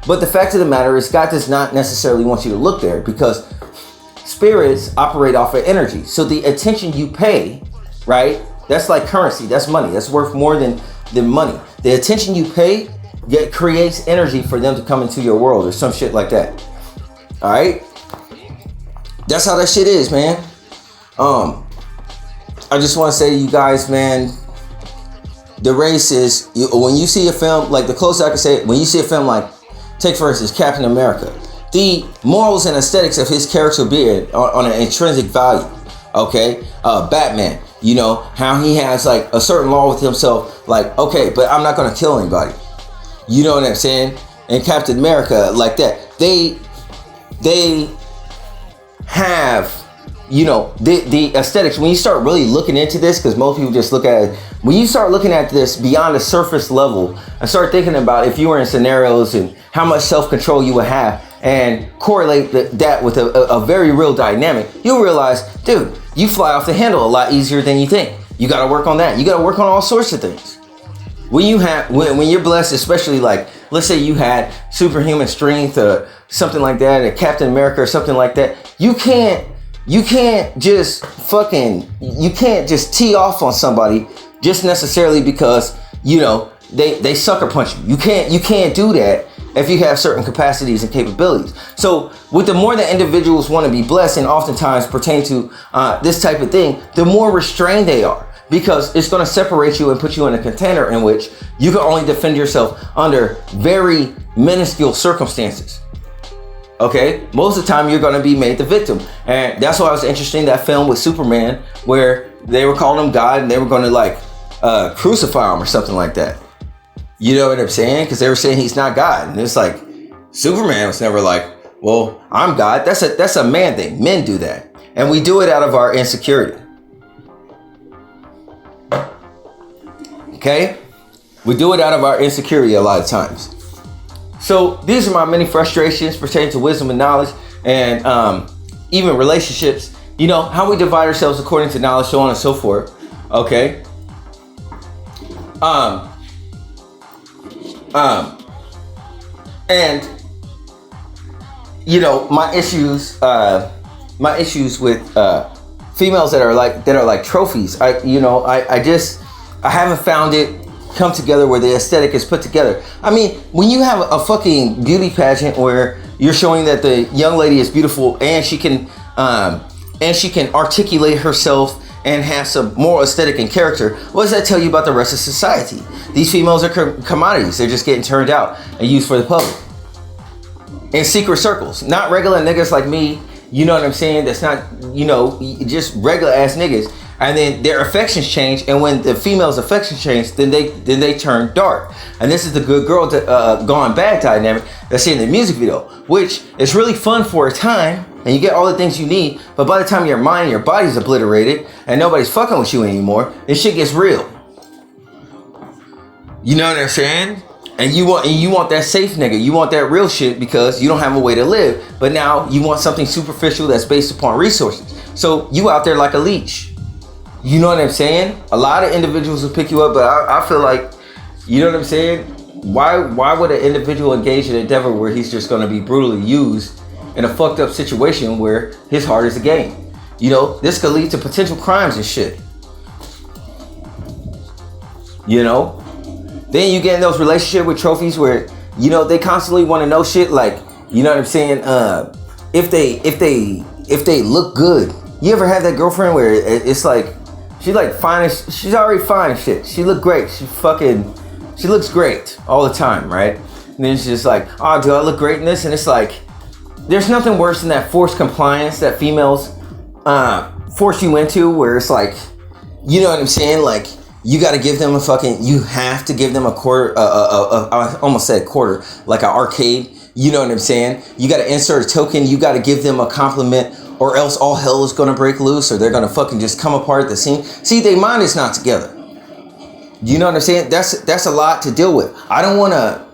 But the fact of the matter is, God does not necessarily want you to look there because spirits operate off of energy. So the attention you pay, right? That's like currency. That's money. That's worth more than money. The attention you pay creates energy for them to come into your world or some shit like that. All right, that's how that shit is, man. I just want to say to you guys, man, the race is, when you see a film, like the closest I can say it, when you see a film like, take for instance, Captain America, the morals and aesthetics of his character being on an intrinsic value. Okay, Batman, how he has like a certain law with himself, like, okay, but I'm not going to kill anybody. You know what I'm saying? And Captain America, like that, they have, the aesthetics. When you start really looking into this, because most people just look at it, when you start looking at this beyond the surface level and start thinking about if you were in scenarios and how much self-control you would have and correlate that with a very real dynamic, you'll realize, dude, you fly off the handle a lot easier than you think. You got to work on that. You got to work on all sorts of things. When you're blessed, especially like, let's say you had superhuman strength or something like that, or Captain America or something like that, you can't just tee off on somebody just necessarily because, they sucker punch you. You can't do that if you have certain capacities and capabilities. So with the more that individuals want to be blessed and oftentimes pertain to this type of thing, the more restrained they are. Because it's going to separate you and put you in a container in which you can only defend yourself under very minuscule circumstances. Okay? Most of the time, you're going to be made the victim. And that's why I was interested in that film with Superman, where they were calling him God and they were going to crucify him or something like that. You know what I'm saying? Because they were saying he's not God. And it's like, Superman was never like, well, I'm God. That's a man thing. Men do that. And we do it out of our insecurity. Okay? We do it out of our insecurity a lot of times. So these are my many frustrations pertaining to wisdom and knowledge and even relationships. How we divide ourselves according to knowledge, so on and so forth. Okay? And my issues with females that are like trophies. I haven't found it come together where the aesthetic is put together. I mean, when you have a fucking beauty pageant where you're showing that the young lady is beautiful and she can articulate herself and have some moral aesthetic and character, what does that tell you about the rest of society? These females are commodities. They're just getting turned out and used for the public. In secret circles, not regular niggas like me, you know what I'm saying? That's not, just regular ass niggas. And then their affections change, and when the female's affections change, then they turn dark. And this is the good girl gone bad dynamic that's in the music video, which is really fun for a time, and you get all the things you need, but by the time your mind and your body's obliterated and nobody's fucking with you anymore, this shit gets real. You know what I'm saying? And you want that safe nigga. You want that real shit because you don't have a way to live. But now you want something superficial that's based upon resources. So you out there like a leech. You know what I'm saying? A lot of individuals will pick you up, but I feel like, you know what I'm saying? Why would an individual engage in an endeavor where he's just going to be brutally used in a fucked up situation where his heart is a game? You know, this could lead to potential crimes and shit. You know? Then you get in those relationships with trophies where, you know, they constantly want to know shit like, you know what I'm saying? If they look good. You ever had that girlfriend where it's like, she's like fine as, she's already fine as shit. She look great. She looks great all the time, right? And then she's just like, oh, do I look great in this? And it's like, there's nothing worse than that forced compliance that females force you into, where it's like, you know what I'm saying? Like, you got to give them you have to give them a quarter, I almost said quarter, like an arcade. You know what I'm saying? You got to insert a token. You got to give them a compliment, or else all hell is going to break loose, or they're going to fucking just come apart at the seams. See, their mind is not together. You know what I'm saying? That's a lot to deal with. I don't want to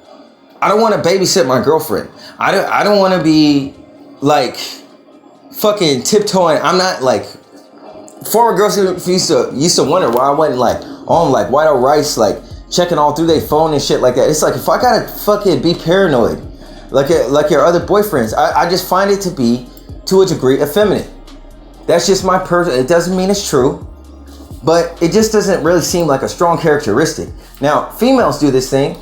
babysit my girlfriend. I don't want to be like fucking tiptoeing. I'm not like, former girls used to wonder why I wasn't like on like White Out Rice, like checking all through their phone and shit like that. It's like, if I gotta fucking be paranoid like your other boyfriends, I just find it to be, to a degree, effeminate. That's just my it doesn't mean it's true, but it just doesn't really seem like a strong characteristic. Now, females do this thing,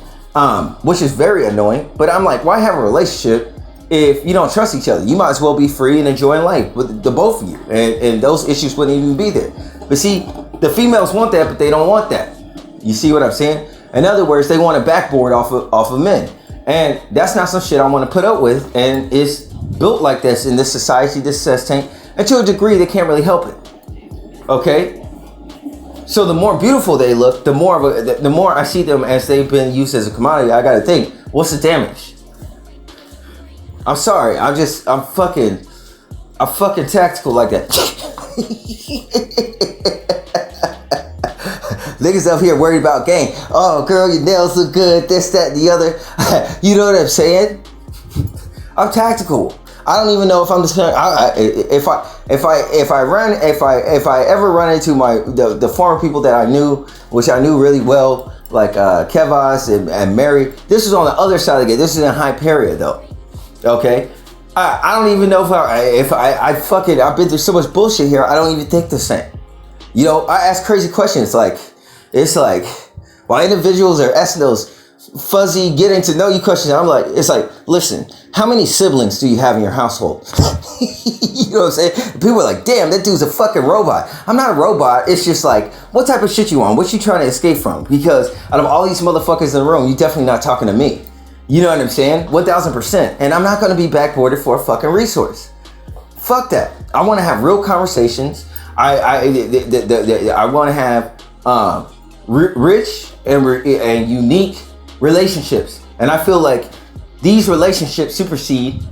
which is very annoying, but I'm like, why have a relationship if you don't trust each other? You might as well be free and enjoying life with the both of you, and those issues wouldn't even be there. But see, the females want that, but they don't want that. You see what I'm saying? In other words, they want a backboard off of men. And that's not some shit I want to put up with. And it's built like this in this society, this cess tank. And to a degree, they can't really help it. Okay? So the more beautiful they look, the more I see them as they've been used as a commodity, I gotta think, what's the damage? I'm sorry, I'm fucking tactical like that. Niggas up here worried about game. Oh, girl, your nails look good. This, that, and the other. You know what I'm saying? I'm tactical. I don't even know if I'm just gonna. If I ever run into the former people that I knew, which I knew really well, like Kevos and Mary. This is on the other side of the game. This is in Hyperia though. Okay. I don't even know if I've been through so much bullshit here. I don't even think the same. You know, I ask crazy questions like. It's like, while individuals are asking those fuzzy, getting to know you questions, I'm like, it's like, listen, how many siblings do you have in your household? You know what I'm saying? People are like, damn, that dude's a fucking robot. I'm not a robot. It's just like, what type of shit you on? What you trying to escape from? Because out of all these motherfuckers in the room, you definitely not talking to me. You know what I'm saying? 1000%. And I'm not going to be backboarded for a fucking resource. Fuck that. I want to have real conversations. I want to have, rich and unique relationships, and I feel like these relationships supersede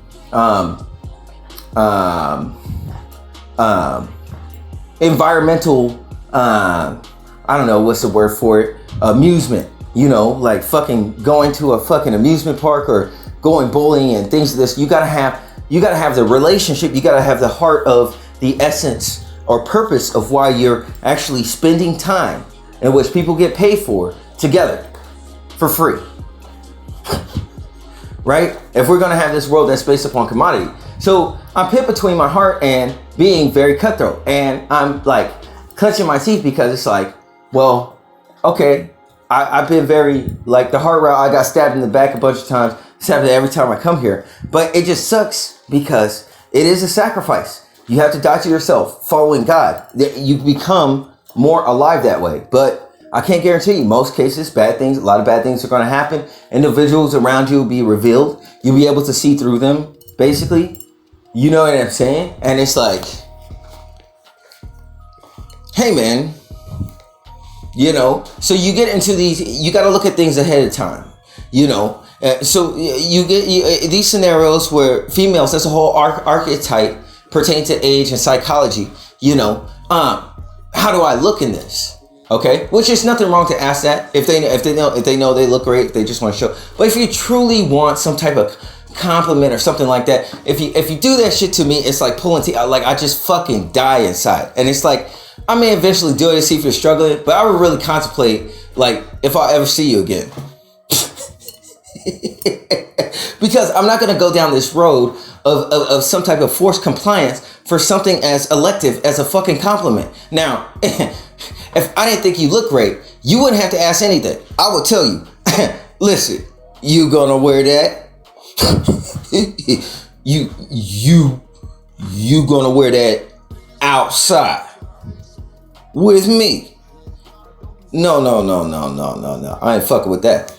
environmental I don't know what's the word for it, amusement. You know, like fucking going to a fucking amusement park or going bowling and things like this. You gotta have the relationship. You gotta have the heart of the essence or purpose of why you're actually spending time, in which people get paid for, together for free. Right? If we're gonna have this world that's based upon commodity. So I'm pit between my heart and being very cutthroat. And I'm like clenching my teeth because it's like, well, okay, I've been very, like the hard route, I got stabbed in the back a bunch of times. It's happened every time I come here. But it just sucks because it is a sacrifice. You have to die to yourself following God. You become more alive that way. But I can't guarantee you, most cases, a lot of bad things are going to happen. Individuals around you will be revealed. You'll be able to see through them, basically. You know what I'm saying? And it's like, hey man, you know, so you get into these, you got to look at things ahead of time, you know. So you get these scenarios where females, that's a whole archetype pertaining to age and psychology, how do I look in this? Okay, which is nothing wrong to ask that if they know they look great, if they just want to show. But if you truly want some type of compliment or something like that, if you do that shit to me, it's like pulling teeth. Like I just fucking die inside, and it's like I may eventually do it to see if you're struggling, but I would really contemplate like if I ever see you again, because I'm not gonna go down this road of some type of forced compliance for something as elective as a fucking compliment. Now, if I didn't think you look great, you wouldn't have to ask anything. I would tell you, listen, you gonna wear that? you gonna wear that outside with me? No. I ain't fucking with that.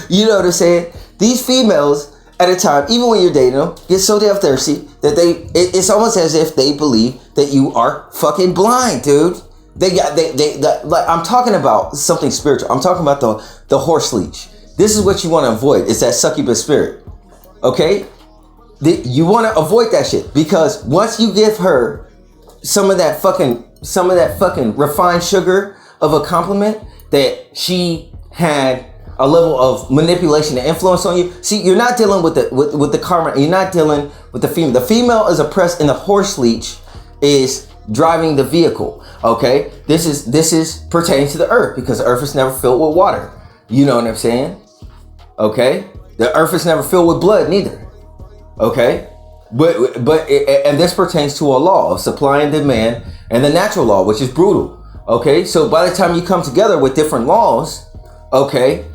You know what I'm saying? These females at a time, even when you're dating them, get so damn thirsty that it's almost as if they believe that you are fucking blind, dude. They like, I'm talking about something spiritual. I'm talking about the horse leech. This is what you want to avoid. It's that succubus spirit. Okay? You want to avoid that shit, because once you give her some of that fucking refined sugar of a compliment that she had a level of manipulation and influence on you. See, you're not dealing with the karma. You're not dealing with the female. The female is oppressed, and the horse leech is driving the vehicle. Okay, this is pertaining to the earth, because the earth is never filled with water. You know what I'm saying? Okay, the earth is never filled with blood neither. Okay, and this pertains to a law of supply and demand, and the natural law, which is brutal. Okay, so by the time you come together with different laws, okay.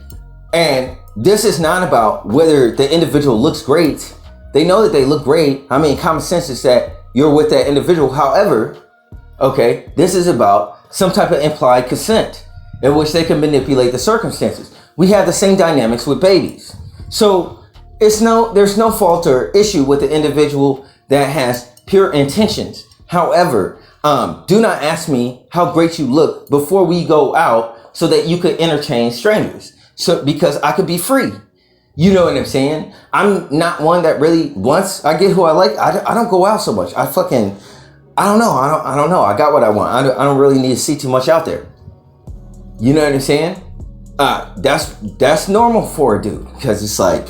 And this is not about whether the individual looks great. They know that they look great. I mean, common sense is that you're with that individual. However, okay, this is about some type of implied consent in which they can manipulate the circumstances. We have the same dynamics with babies. So there's no fault or issue with the individual that has pure intentions. However, do not ask me how great you look before we go out so that you could entertain strangers. So, because I could be free. You know what I'm saying? I'm not one that really, once I get who I like, I don't go out so much. I don't know. I don't know. I got what I want. I don't really need to see too much out there. You know what I'm saying? That's normal for a dude, because it's like,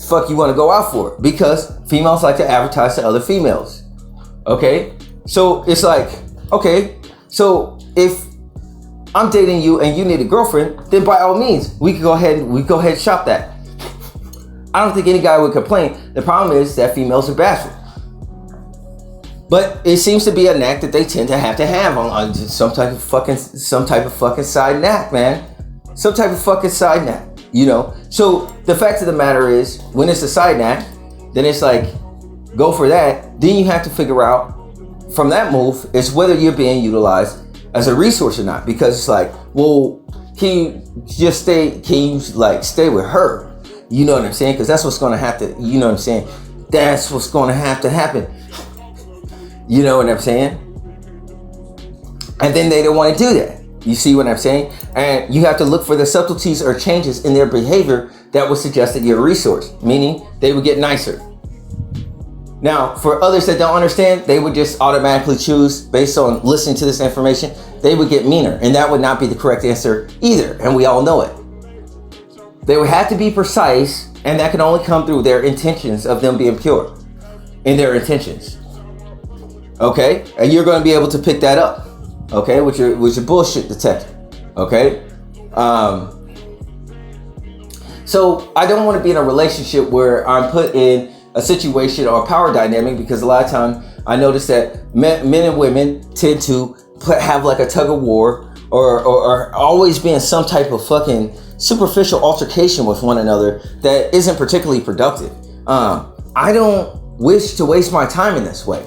fuck you want to go out for it, because females like to advertise to other females. Okay? So it's like, okay, so if I'm dating you and you need a girlfriend, then by all means, we could go ahead and shop that. I don't think any guy would complain. The problem is that females are bashful. But it seems to be a knack that they tend to have on some type of fucking side knack, man. Some type of fucking side knack, you know? So the fact of the matter is, when it's a side knack, then it's like, go for that. Then you have to figure out from that move is whether you're being utilized as a resource or not, because it's like, well, can you stay with her? You know what I'm saying? Because that's what's going to have to, you know what I'm saying? That's what's going to have to happen. You know what I'm saying? And then they don't want to do that. You see what I'm saying? And you have to look for the subtleties or changes in their behavior that would suggest that you're a resource, meaning they would get nicer. Now, for others that don't understand, they would just automatically choose, based on listening to this information, they would get meaner. And that would not be the correct answer either. And we all know it. They would have to be precise, and that can only come through their intentions of them being pure in their intentions. Okay? And you're going to be able to pick that up. Okay? With your bullshit detector. Okay? So I don't want to be in a relationship where I'm put in a situation or a power dynamic, because a lot of time I notice that men and women tend to have like a tug of war or always be in some type of fucking superficial altercation with one another that isn't particularly productive. I don't wish to waste my time in this way.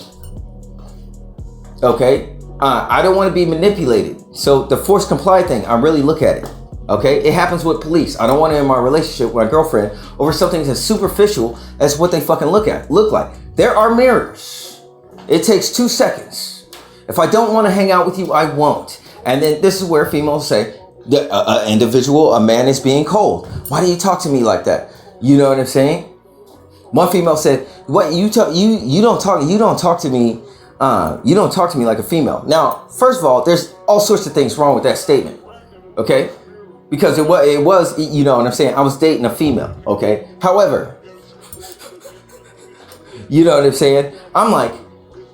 Okay? I don't want to be manipulated. So the forced comply thing, I really look at it. Okay, it happens with police. I don't want to end my relationship with my girlfriend over something as superficial as what they fucking look like. There are mirrors. It takes 2 seconds. If I don't want to hang out with you, I won't. And then this is where females say, an individual, a man is being cold. Why do you talk to me like that? You know what I'm saying? One female said, "What you don't talk to me, you don't talk to me like a female." Now, first of all, there's all sorts of things wrong with that statement, okay? Because it was, you know what I'm saying? I was dating a female, okay? However, you know what I'm saying? I'm like,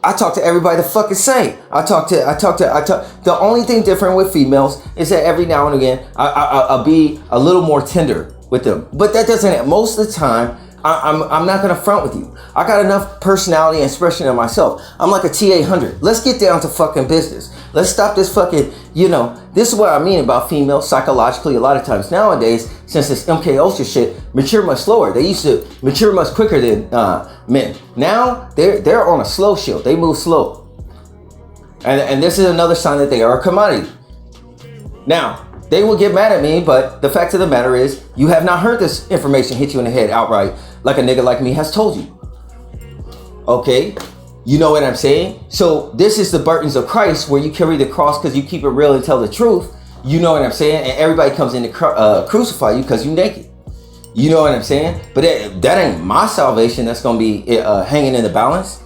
I talk to everybody the fucking same. I talk. The only thing different with females is that every now and again, I'll be a little more tender with them. But that doesn't, most of the time, I'm not gonna front with you. I got enough personality and expression in myself. I'm like a T-800. Let's get down to fucking business. Let's stop this fucking, you know, this is what I mean about females psychologically. A lot of times nowadays, since this MK Ultra shit, mature much slower. They used to mature much quicker than men. Now they're on a slow shield. They move slow. And this is another sign that they are a commodity. Now, they will get mad at me, but the fact of the matter is, you have not heard this information hit you in the head outright like a nigga like me has told you. Okay? You know what I'm saying? So this is the burdens of Christ, where you carry the cross because you keep it real and tell the truth. You know what I'm saying? And everybody comes in to crucify you because you're naked. You know what I'm saying? But that ain't my salvation that's going to be hanging in the balance.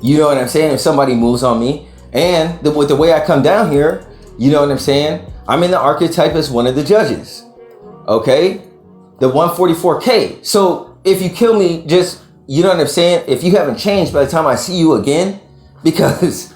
You know what I'm saying? If somebody moves on me, and with the way I come down here, you know what I'm saying? I'm in the archetype as one of the judges. Okay? The 144K. So if you kill me, just, you know what I'm saying? If you haven't changed by the time I see you again, because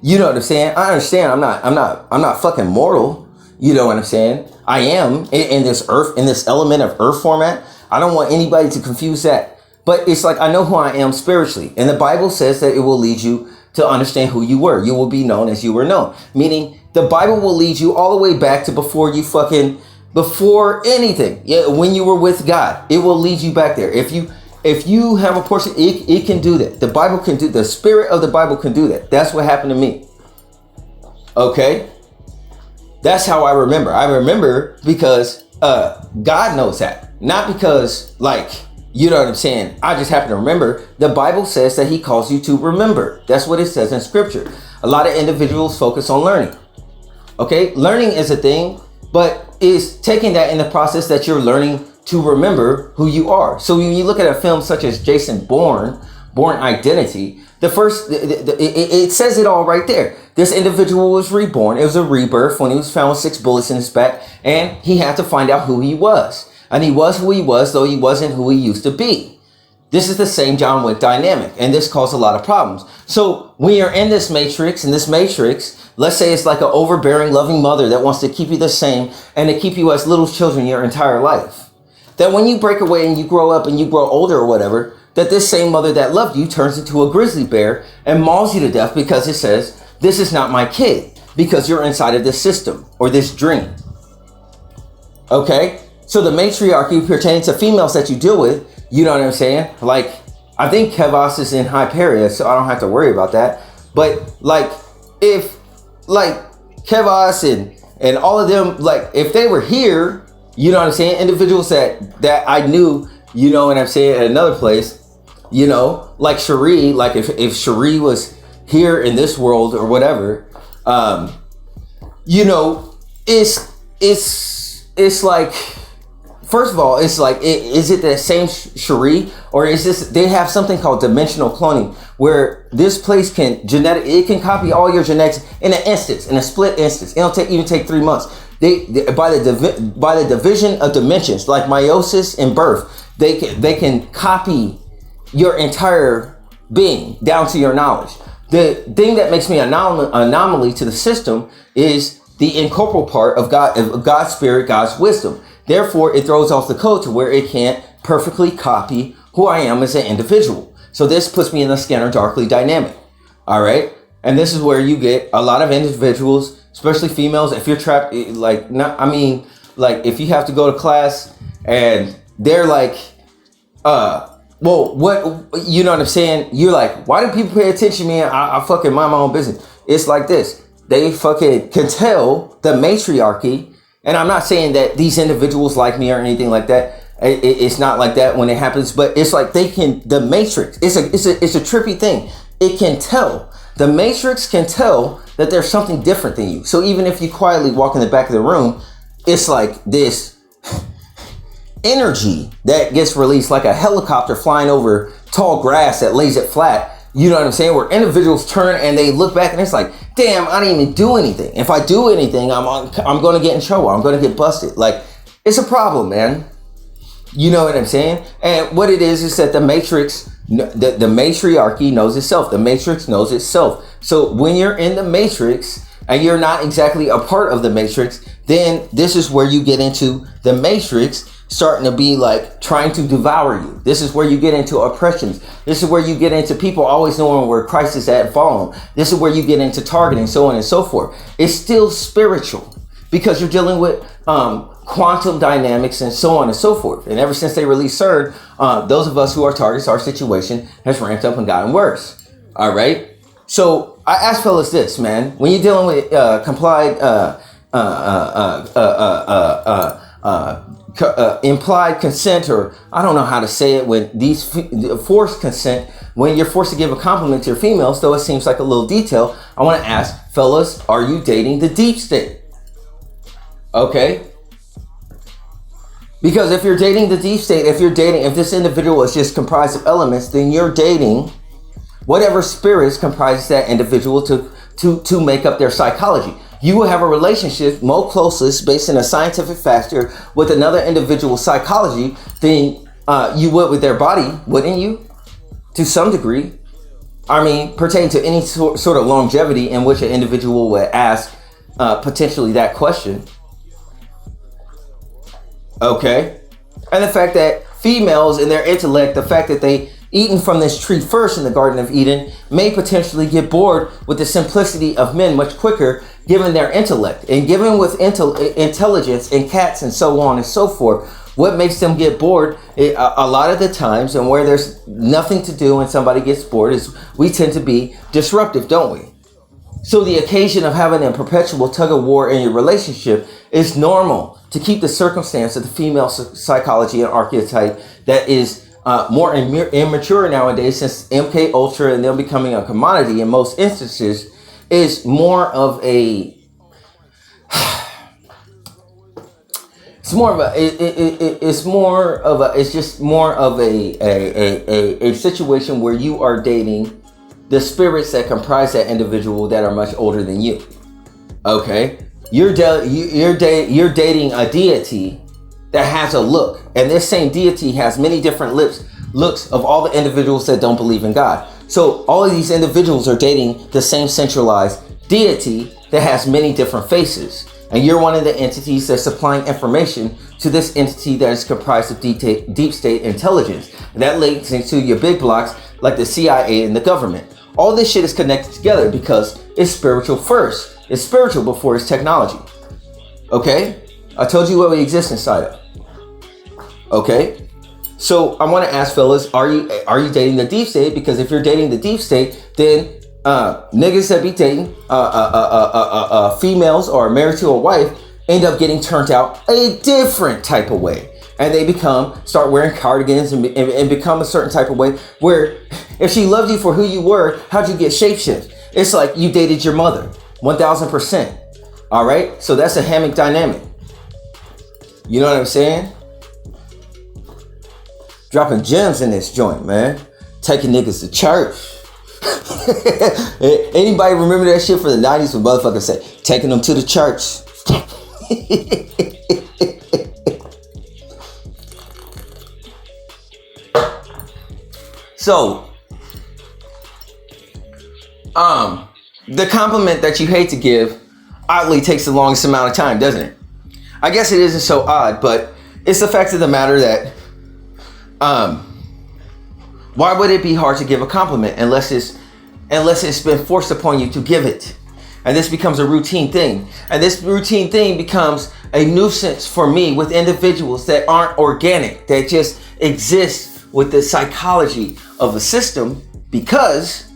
you know what I'm saying? I understand I'm not fucking mortal. You know what I'm saying? I am in this earth, in this element of earth format. I don't want anybody to confuse that. But it's like, I know who I am spiritually. And the Bible says that it will lead you to understand who you were. You will be known as you were known. Meaning the Bible will lead you all the way back to before anything. Yeah, when you were with God, it will lead you back there. If you have a portion, it can do that. The Bible can do, the spirit of the Bible can do that. That's what happened to me. Okay? That's how I remember. I remember because God knows that. Not because, like, you know what I'm saying, I just happen to remember. The Bible says that he calls you to remember. That's what it says in scripture. A lot of individuals focus on learning. Okay? Learning is a thing, but is taking that in the process that you're learning to remember who you are. So when you look at a film such as Jason Bourne Identity, it says it all right there. This individual was reborn. It was a rebirth when he was found with 6 bullets in his back, and he had to find out who he was. And he was who he was, though he wasn't who he used to be. This is the same John Wick dynamic, and this caused a lot of problems. So when you're in this matrix, let's say it's like an overbearing, loving mother that wants to keep you the same and to keep you as little children your entire life. That when you break away and you grow up and you grow older or whatever, that this same mother that loved you turns into a grizzly bear and mauls you to death because it says, this is not my kid, because you're inside of this system or this dream. Okay? So the matriarchy pertains to females that you deal with, you know what I'm saying? Like, I think Kevos is in Hyperia, so I don't have to worry about that. But like, if like Kevos and all of them, like if they were here, you know what I'm saying? Individuals that I knew, you know what I'm saying, at another place, you know, like Cherie, like if Cherie was here in this world or whatever, you know, it's like, first of all, it's like, is it the same Cherie, or is this, they have something called dimensional cloning, where this place can it can copy all your genetics in an instance, in a split instance. It'll even take 3 months. They by the division of dimensions, like meiosis and birth, they can copy your entire being down to your knowledge. The thing that makes me anomaly to the system is the incorporeal part of God, of God's spirit, God's wisdom. Therefore, it throws off the code to where it can't perfectly copy who I am as an individual. So this puts me in the Scanner Darkly dynamic. All right. And this is where you get a lot of individuals, especially females. If you're trapped, like, not, I mean, like if you have to go to class and they're like, well, what, you know what I'm saying? You're like, why do people pay attention to me? I fucking mind my own business. It's like this. They fucking can tell the matriarchy. And I'm not saying that these individuals like me or anything like that. It's not like that when it happens, but it's like they can, the matrix, it's a trippy thing. It can tell. The matrix can tell that there's something different than you. So even if you quietly walk in the back of the room, it's like this, energy that gets released like a helicopter flying over tall grass that lays it flat. You know what I'm saying? Where individuals turn and they look back and it's like, damn, I didn't even do anything. If I do anything, I'm going to get in trouble. I'm going to get busted. Like, it's a problem, man. You know what I'm saying? And what it is that the matrix, the matriarchy knows itself. The matrix knows itself. So when you're in the matrix and you're not exactly a part of the matrix, then this is where you get into the matrix starting to be like trying to devour you. This is where you get into oppressions. This is where you get into people always knowing where Christ is at and following. This is where you get into targeting, so on and so forth. It's still spiritual because you're dealing with quantum dynamics and so on and so forth. And ever since they released CERN, those of us who are targets, our situation has ramped up and gotten worse. All right. So I ask fellas this, man, when you're dealing with implied consent, or I don't know how to say it, when these forced consent, when you're forced to give a compliment to your females, though it seems like a little detail, I want to ask fellas, are you dating the deep state? Okay. Because if you're dating the deep state, if this individual is just comprised of elements, then you're dating whatever spirits comprise that individual to make up their psychology. You will have a relationship more closest based on a scientific factor with another individual's psychology than you would with their body, wouldn't you? To some degree. I mean, pertaining to any sort of longevity in which an individual would ask potentially that question. Okay. And the fact that females in their intellect, the fact that they eaten from this tree first in the Garden of Eden, may potentially get bored with the simplicity of men much quicker, given their intellect. And given with intelligence and cats and so on and so forth, what makes them get bored a lot of the times, and where there's nothing to do and somebody gets bored, is we tend to be disruptive, don't we? So the occasion of having a perpetual tug of war in your relationship is normal to keep the circumstance of the female psychology and archetype that is more immature nowadays, since MK Ultra and them becoming a commodity in most instances, is more of a situation where you are dating the spirits that comprise that individual that are much older than you. Okay, you're dating a deity that has a look, and this same deity has many different looks of all the individuals that don't believe in God. So all of these individuals are dating the same centralized deity that has many different faces, and you're one of the entities that's supplying information to this entity that is comprised of deep state intelligence. And that links into your big blocks like the CIA and the government. All this shit is connected together because it's spiritual first. It's spiritual before it's technology. Okay? I told you what we exist inside of. Okay? So I want to ask fellas, are you dating the deep state? Because if you're dating the deep state, then niggas that be dating females or married to a wife end up getting turned out a different type of way. And they start wearing cardigans and become a certain type of way where if she loved you for who you were, how'd you get shapeshift? It's like you dated your mother, 1000%. All right? So that's a hammock dynamic. You know what I'm saying? Dropping gems in this joint, man. Taking niggas to church. Anybody remember that shit from the 90s when motherfuckers said, taking them to the church? So, the compliment that you hate to give oddly takes the longest amount of time, doesn't it? I guess it isn't so odd, but it's the fact of the matter that why would it be hard to give a compliment unless it's been forced upon you to give it? And this becomes a routine thing. And this routine thing becomes a nuisance for me with individuals that aren't organic, that just exist with the psychology of the system, because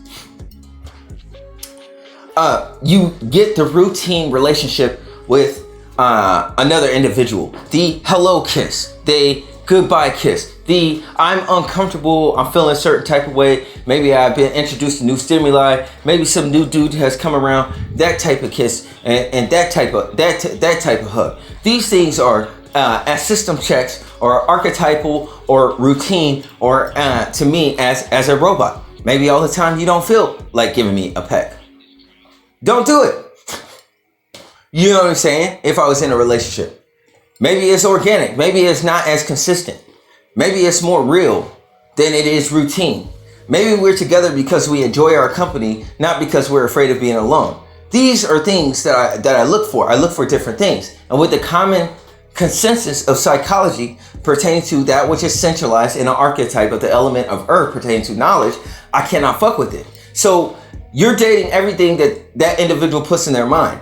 you get the routine relationship with another individual. The hello kiss, the goodbye kiss, the I'm uncomfortable, I'm feeling a certain type of way, maybe I've been introduced to new stimuli, maybe some new dude has come around, that type of kiss and that type of hug. These things are as system checks or archetypal or routine or to me as a robot. Maybe all the time you don't feel like giving me a peck. Don't do it. You know what I'm saying? If I was in a relationship, maybe it's organic. Maybe it's not as consistent. Maybe it's more real than it is routine. Maybe we're together because we enjoy our company, not because we're afraid of being alone. These are things that I look for. I look for different things. And with the common consensus of psychology pertaining to that which is centralized in an archetype of the element of earth pertaining to knowledge, I cannot fuck with it. So you're dating everything that individual puts in their mind.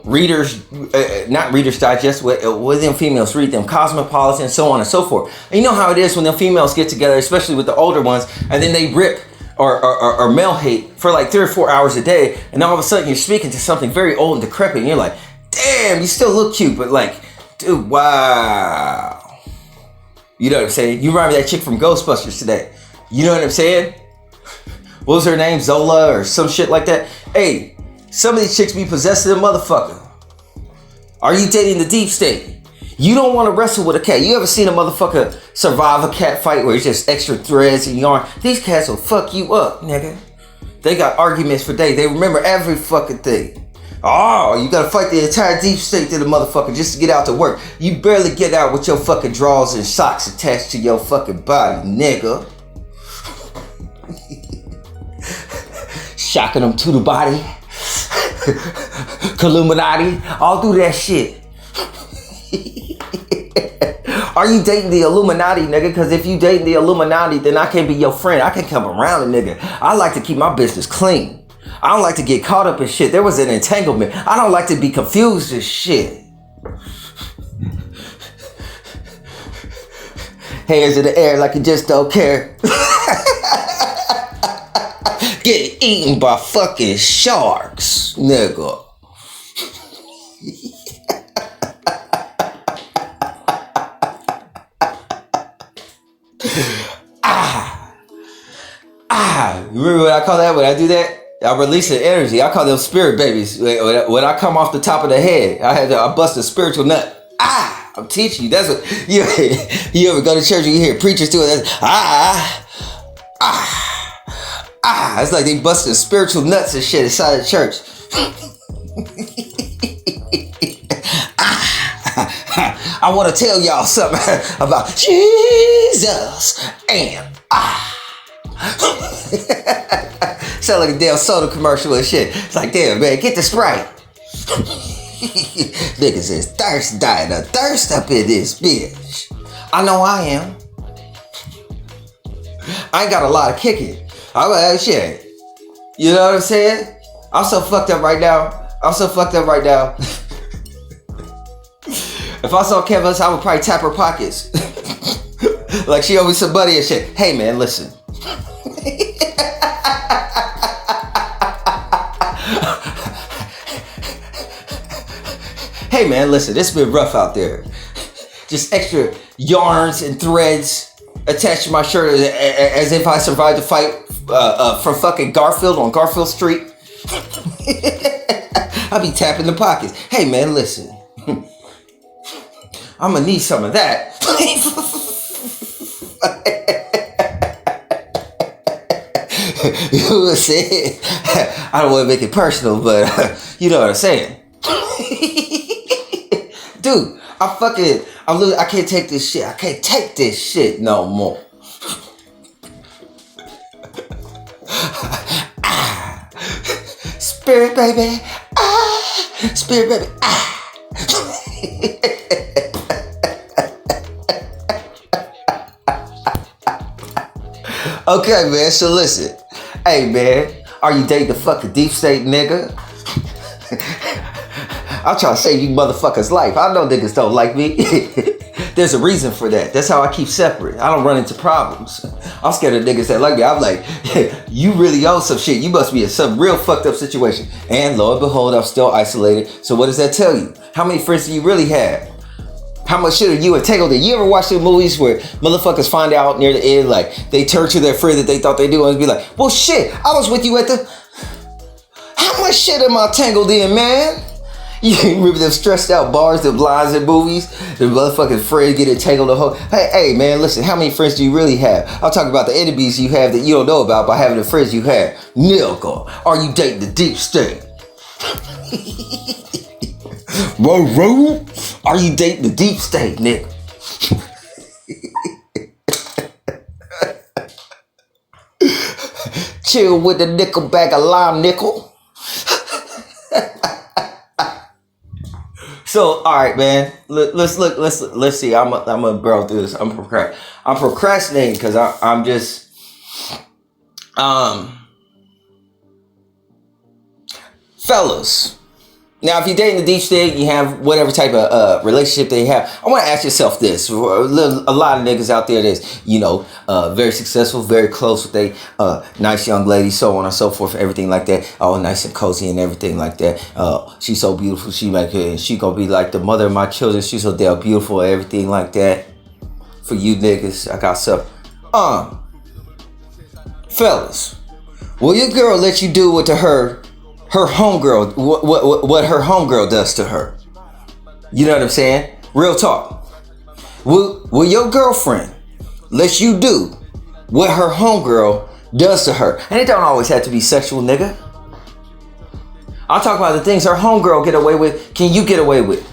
Readers, not Reader's Digest, what them females read, them Cosmopolitan, so on and so forth. And you know how it is when them females get together, especially with the older ones, and then they rip or male hate for like 3 or 4 hours a day, and all of a sudden you're speaking to something very old and decrepit, and you're like, damn, you still look cute, but like, dude, wow. You know what I'm saying? You remind me of that chick from Ghostbusters today. You know what I'm saying? What was her name? Zola or some shit like that? Hey, some of these chicks be possessed of the motherfucker. Are you dating the deep state? You don't want to wrestle with a cat. You ever seen a motherfucker survive a cat fight where it's just extra threads and yarn? These cats will fuck you up, nigga. They got arguments for days. They remember every fucking thing. Oh, you gotta fight the entire deep state to the motherfucker just to get out to work. You barely get out with your fucking drawers and socks attached to your fucking body, nigga. Shocking them to the body. Illuminati, all through that shit. Are you dating the Illuminati, nigga? Because if you dating the Illuminati, then I can't be your friend. I can come around a nigga. I like to keep my business clean. I don't like to get caught up in shit. There was an entanglement. I don't like to be confused as shit. Hands in the air like you just don't care. Get eaten by fucking sharks, nigga. Remember what I call that when I do that? I release the energy. I call them spirit babies. When I come off the top of the head, I bust a spiritual nut. I'm teaching you. That's what you ever go to church and you hear preachers do it. It's like they busted spiritual nuts and shit inside the church. I want to tell y'all something about Jesus and sound like a damn soda commercial and shit. It's like, damn, man, get the Sprite. Niggas is dying of thirst up in this bitch. I know I am. I ain't got a lot of kicking. I'm like, shit. You know what I'm saying? I'm so fucked up right now. If I saw Canvas, I would probably tap her pockets. Like she owed me some money and shit. Hey man, listen. Hey man, listen, it's been rough out there. Just extra yarns and threads attached to my shirt as if I survived a fight from fucking Garfield on Garfield Street. I'll be tapping the pockets. Hey man, listen. I'm gonna need some of that. You know what I'm saying? I don't want to make it personal, but you know what I'm saying. Dude, I can't take this shit. I can't take this shit no more. Spirit baby. Spirit baby. Okay, man, so listen. Hey, man, are you dating the fucking deep state nigga? I'm trying to save you motherfuckers' life. I know niggas don't like me. There's a reason for that. That's how I keep separate. I don't run into problems. I'm scared of niggas that like me. I'm like, you really own some shit. You must be in some real fucked up situation. And lo and behold, I'm still isolated. So what does that tell you? How many friends do you really have? How much shit are you entangled in? You ever watch the movies where motherfuckers find out near the end, like, they turn to their friend that they thought they knew and be like, well, shit, I was with you at the... How much shit am I tangled in, man? You remember them stressed out bars, the lines in movies? The motherfucking friends get entangled the whole. Hey, man, listen, how many friends do you really have? I'm talking about the enemies you have that you don't know about by having the friends you have. Nigga, are you dating the deep state? Whoa, are you dating the deep state, nigga? Chill with the nickel bag of lime nickel. So, all right, man. Let's see. I'm gonna burrow through this. I'm procrastinating because I'm just fellas. Now, if you're dating the deep state, you have whatever type of relationship that you have. I want to ask yourself this: a lot of niggas out there that's very successful, very close with a nice young lady, so on and so forth, everything like that. All nice and cozy and everything like that. She's so beautiful. She gonna be like the mother of my children. She's so damn beautiful, everything like that. For you niggas, I got something. Fellas, will your girl let you do what to her homegirl, what her homegirl does to her? You know what I'm saying? Real talk. Will your girlfriend let you do what her homegirl does to her? And it don't always have to be sexual, nigga. I'm talking about the things her homegirl get away with. Can you get away with?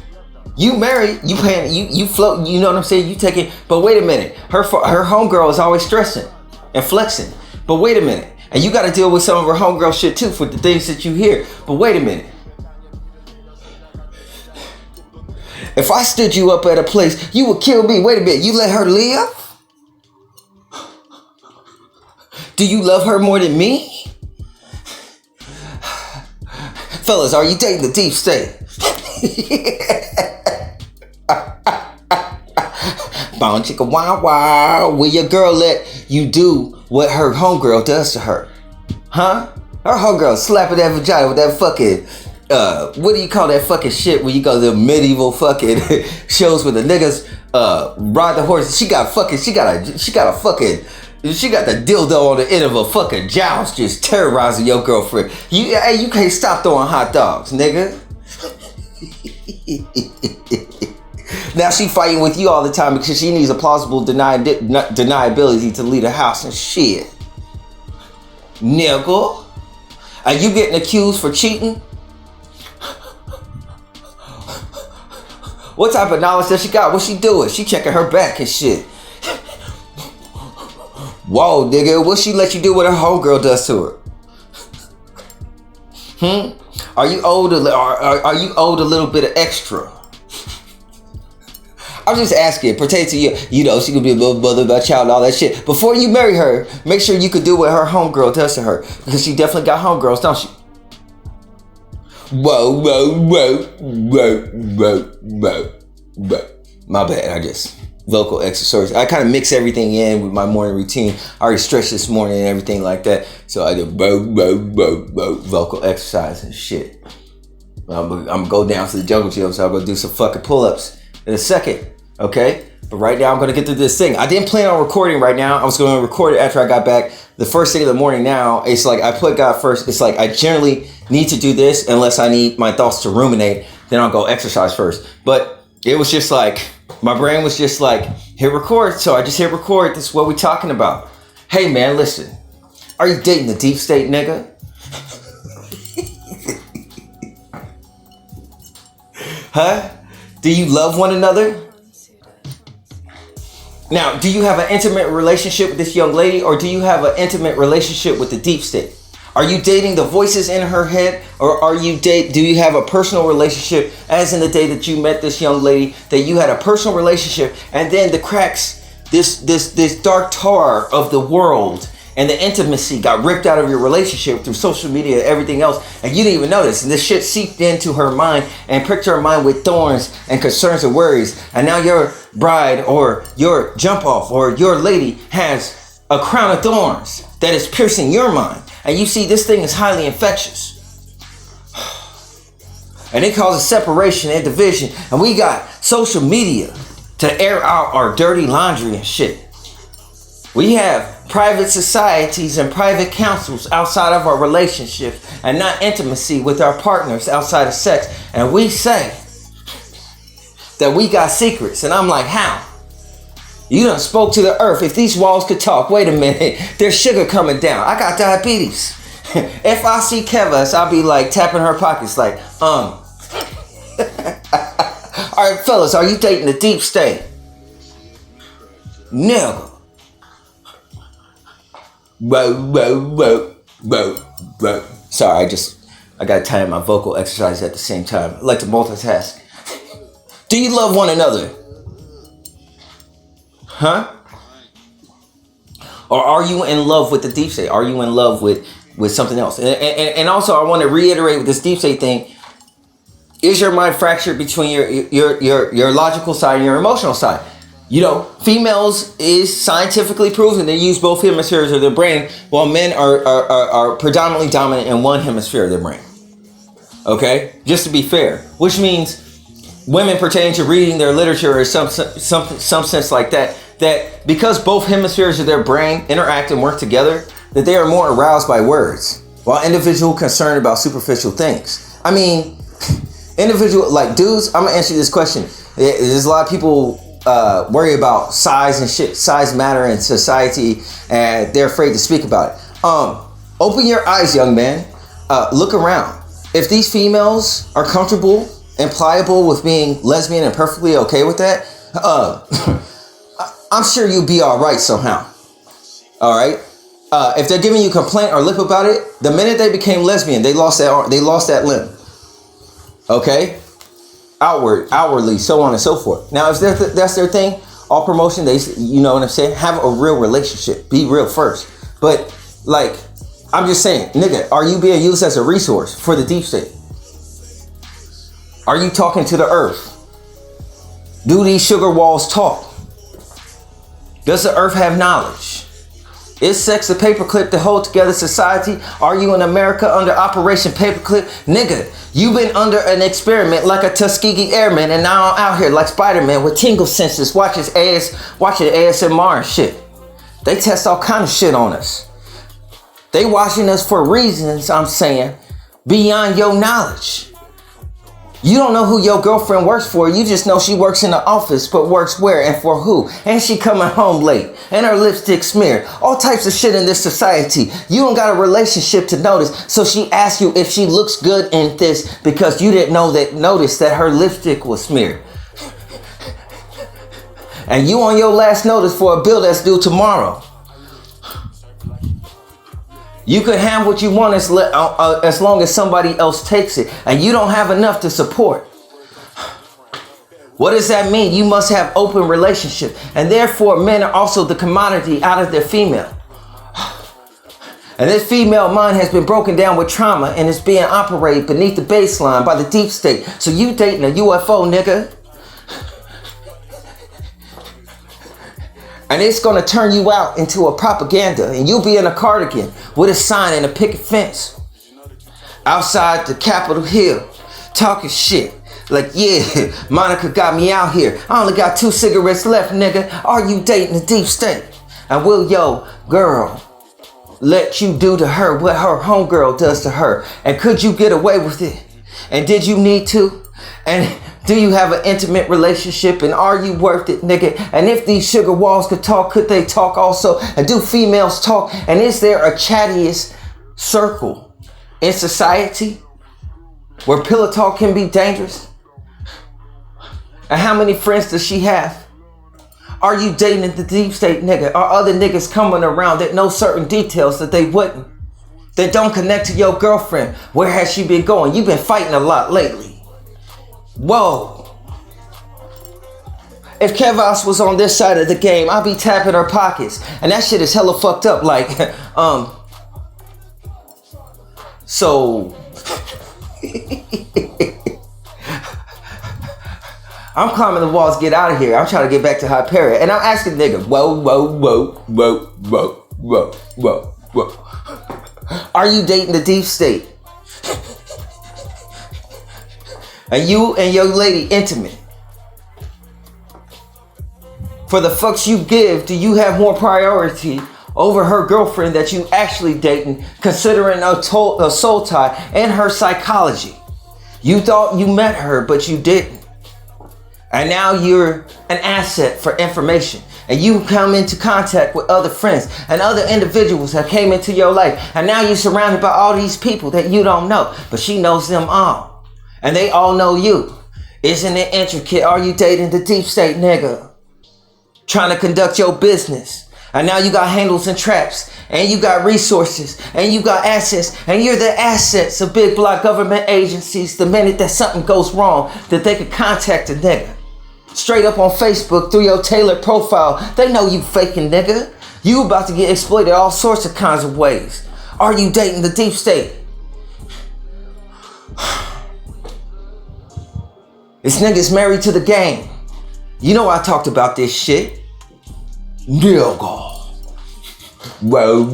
You married, you paying, you float. You know what I'm saying? You take it. But wait a minute, her homegirl is always stressing and flexing. But wait a minute. And you got to deal with some of her homegirl shit too for the things that you hear. But wait a minute. If I stood you up at a place, you would kill me. Wait a minute. You let her live? Do you love her more than me? Fellas, are you dating the deep state? Bound chicka wow wow. Will your girl let you do what her homegirl does to her? Huh? Her homegirl slapping that vagina with that fucking what do you call that fucking shit when you go to the medieval fucking shows where the niggas ride the horse? She got the dildo on the end of a fucking joust just terrorizing your girlfriend. You can't stop throwing hot dogs, nigga. Now she fighting with you all the time because she needs a plausible deniability to leave the house and shit. Nigga. Are you getting accused for cheating? What type of knowledge does she got? What she doing? She checking her back and shit. Whoa, nigga. What she let you do what her homegirl does to her? Are you owed a little bit of extra? I'm just asking, pertain to you. You know, she could be a little mother, a child, and all that shit. Before you marry her, make sure you could do what her homegirl does to her. Because she definitely got homegirls, don't she? Whoa. My bad, I just vocal exercise. I kind of mix everything in with my morning routine. I already stretched this morning and everything like that. So I do vocal exercise and shit. I'm gonna go down to the jungle gym, so I'm gonna do some fucking pull-ups in a second. Okay, but right now I'm gonna get through this thing. I didn't plan on recording right now. I was gonna record it after I got back. The first thing in the morning now, it's like I put God first. It's like I generally need to do this unless I need my thoughts to ruminate. Then I'll go exercise first. But it was just like, my brain was just like, hit record. So I just hit record. This is what we talking about. Hey man, listen. Are you dating the deep state, nigga? Huh? Do you love one another? Now, do you have an intimate relationship with this young lady, or do you have an intimate relationship with the deep state? Are you dating the voices in her head, or do you have a personal relationship, as in the day that you met this young lady, that you had a personal relationship, and then the cracks, this dark tar of the world and the intimacy got ripped out of your relationship through social media and everything else, and you didn't even notice, and this shit seeped into her mind and pricked her mind with thorns and concerns and worries, and now your bride or your jump off or your lady has a crown of thorns that is piercing your mind, and you see this thing is highly infectious, and it causes separation and division, and we got social media to air out our dirty laundry and shit. We have private societies and private councils outside of our relationships and not intimacy with our partners outside of sex. And we say that we got secrets. And I'm like, how? You done spoke to the earth. If these walls could talk, wait a minute, there's sugar coming down. I got diabetes. If I see Kevas, I'll be like tapping her pockets like, All right, fellas, are you dating the deep state? Nigga. Sorry, I got to time my vocal exercise at the same time. I like to multitask. Do you love one another? Huh? Or are you in love with the deep state? Are you in love with something else? And also, I want to reiterate with this deep state thing. Is your mind fractured between your logical side and your emotional side? You know, females is scientifically proven they use both hemispheres of their brain, while men are predominantly dominant in one hemisphere of their brain. Okay? Just to be fair. Which means women pertaining to reading their literature or some sense like that because both hemispheres of their brain interact and work together, that they are more aroused by words, while individual concerned about superficial things. I mean, individual, like dudes, I'm gonna answer you this question. There's a lot of people worry about size and shit, size matter in society, and they're afraid to speak about it. Open your eyes, young man. Look around. If these females are comfortable and pliable with being lesbian and perfectly okay with that, I'm sure you'll be all right somehow. All right. If they're giving you complaint or lip about it, the minute they became lesbian, they lost that limb. Okay. Outwardly, so on and so forth. Now, if that's their thing, all promotion, you know what I'm saying? Have a real relationship. Be real first. But like, I'm just saying, nigga, are you being used as a resource for the deep state? Are you talking to the earth? Do these sugar walls talk? Does the earth have knowledge? Is sex a paperclip to hold together society? Are you in America under Operation Paperclip? Nigga, you've been under an experiment like a Tuskegee Airman, and now I'm out here like Spider-Man with tingle senses, watching ASMR and shit. They test all kind of shit on us. They watching us for reasons, I'm saying, beyond your knowledge. You don't know who your girlfriend works for. You just know she works in the office, but works where and for who. And she coming home late and her lipstick smeared. All types of shit in this society. You don't got a relationship to notice. So she asked you if she looks good in this because you didn't notice that her lipstick was smeared. And you on your last notice for a bill that's due tomorrow. You can have what you want as long as somebody else takes it, and you don't have enough to support. What does that mean? You must have open relationship, and therefore men are also the commodity out of their female. And this female mind has been broken down with trauma and is being operated beneath the baseline by the deep state. So you dating a UFO, nigga. And it's going to turn you out into a propaganda. And you'll be in a cardigan with a sign and a picket fence outside the Capitol Hill talking shit. Like, yeah, Monica got me out here. I only got 2 cigarettes left, nigga. Are you dating the deep state? And will your girl let you do to her what her homegirl does to her? And could you get away with it? And did you need to? And do you have an intimate relationship, and are you worth it, nigga? And if these sugar walls could talk, could they talk also? And do females talk? And is there a chattiest circle in society where pillow talk can be dangerous? And how many friends does she have? Are you dating the deep state, nigga? Are other niggas coming around that know certain details that they wouldn't? That don't connect to your girlfriend? Where has she been going? You've been fighting a lot lately. Whoa. If Kevas was on this side of the game, I'd be tapping her pockets. And that shit is hella fucked up. Like, so I'm climbing the walls, get out of here. I'm trying to get back to Hyperia. And I'm asking nigga, whoa. Are you dating the deep state? And you and your lady intimate? For the fucks you give, do you have more priority over her girlfriend that you actually dating, considering a soul tie and her psychology. You thought you met her, but you didn't. And now you're an asset for information. And you come into contact with other friends and other individuals that came into your life. And now you're surrounded by all these people that you don't know, but she knows them all. And they all know you. Isn't it intricate? Are you dating the deep state nigga? Trying to conduct your business. And now you got handles and traps. And you got resources. And you got assets. And you're the assets of big block government agencies. The minute that something goes wrong, that they could contact a nigga. Straight up on Facebook through your tailored profile. They know you faking, nigga. You about to get exploited all sorts of kinds of ways. Are you dating the deep state? This nigga's married to the game. You know I talked about this shit. Nigga. Whoa.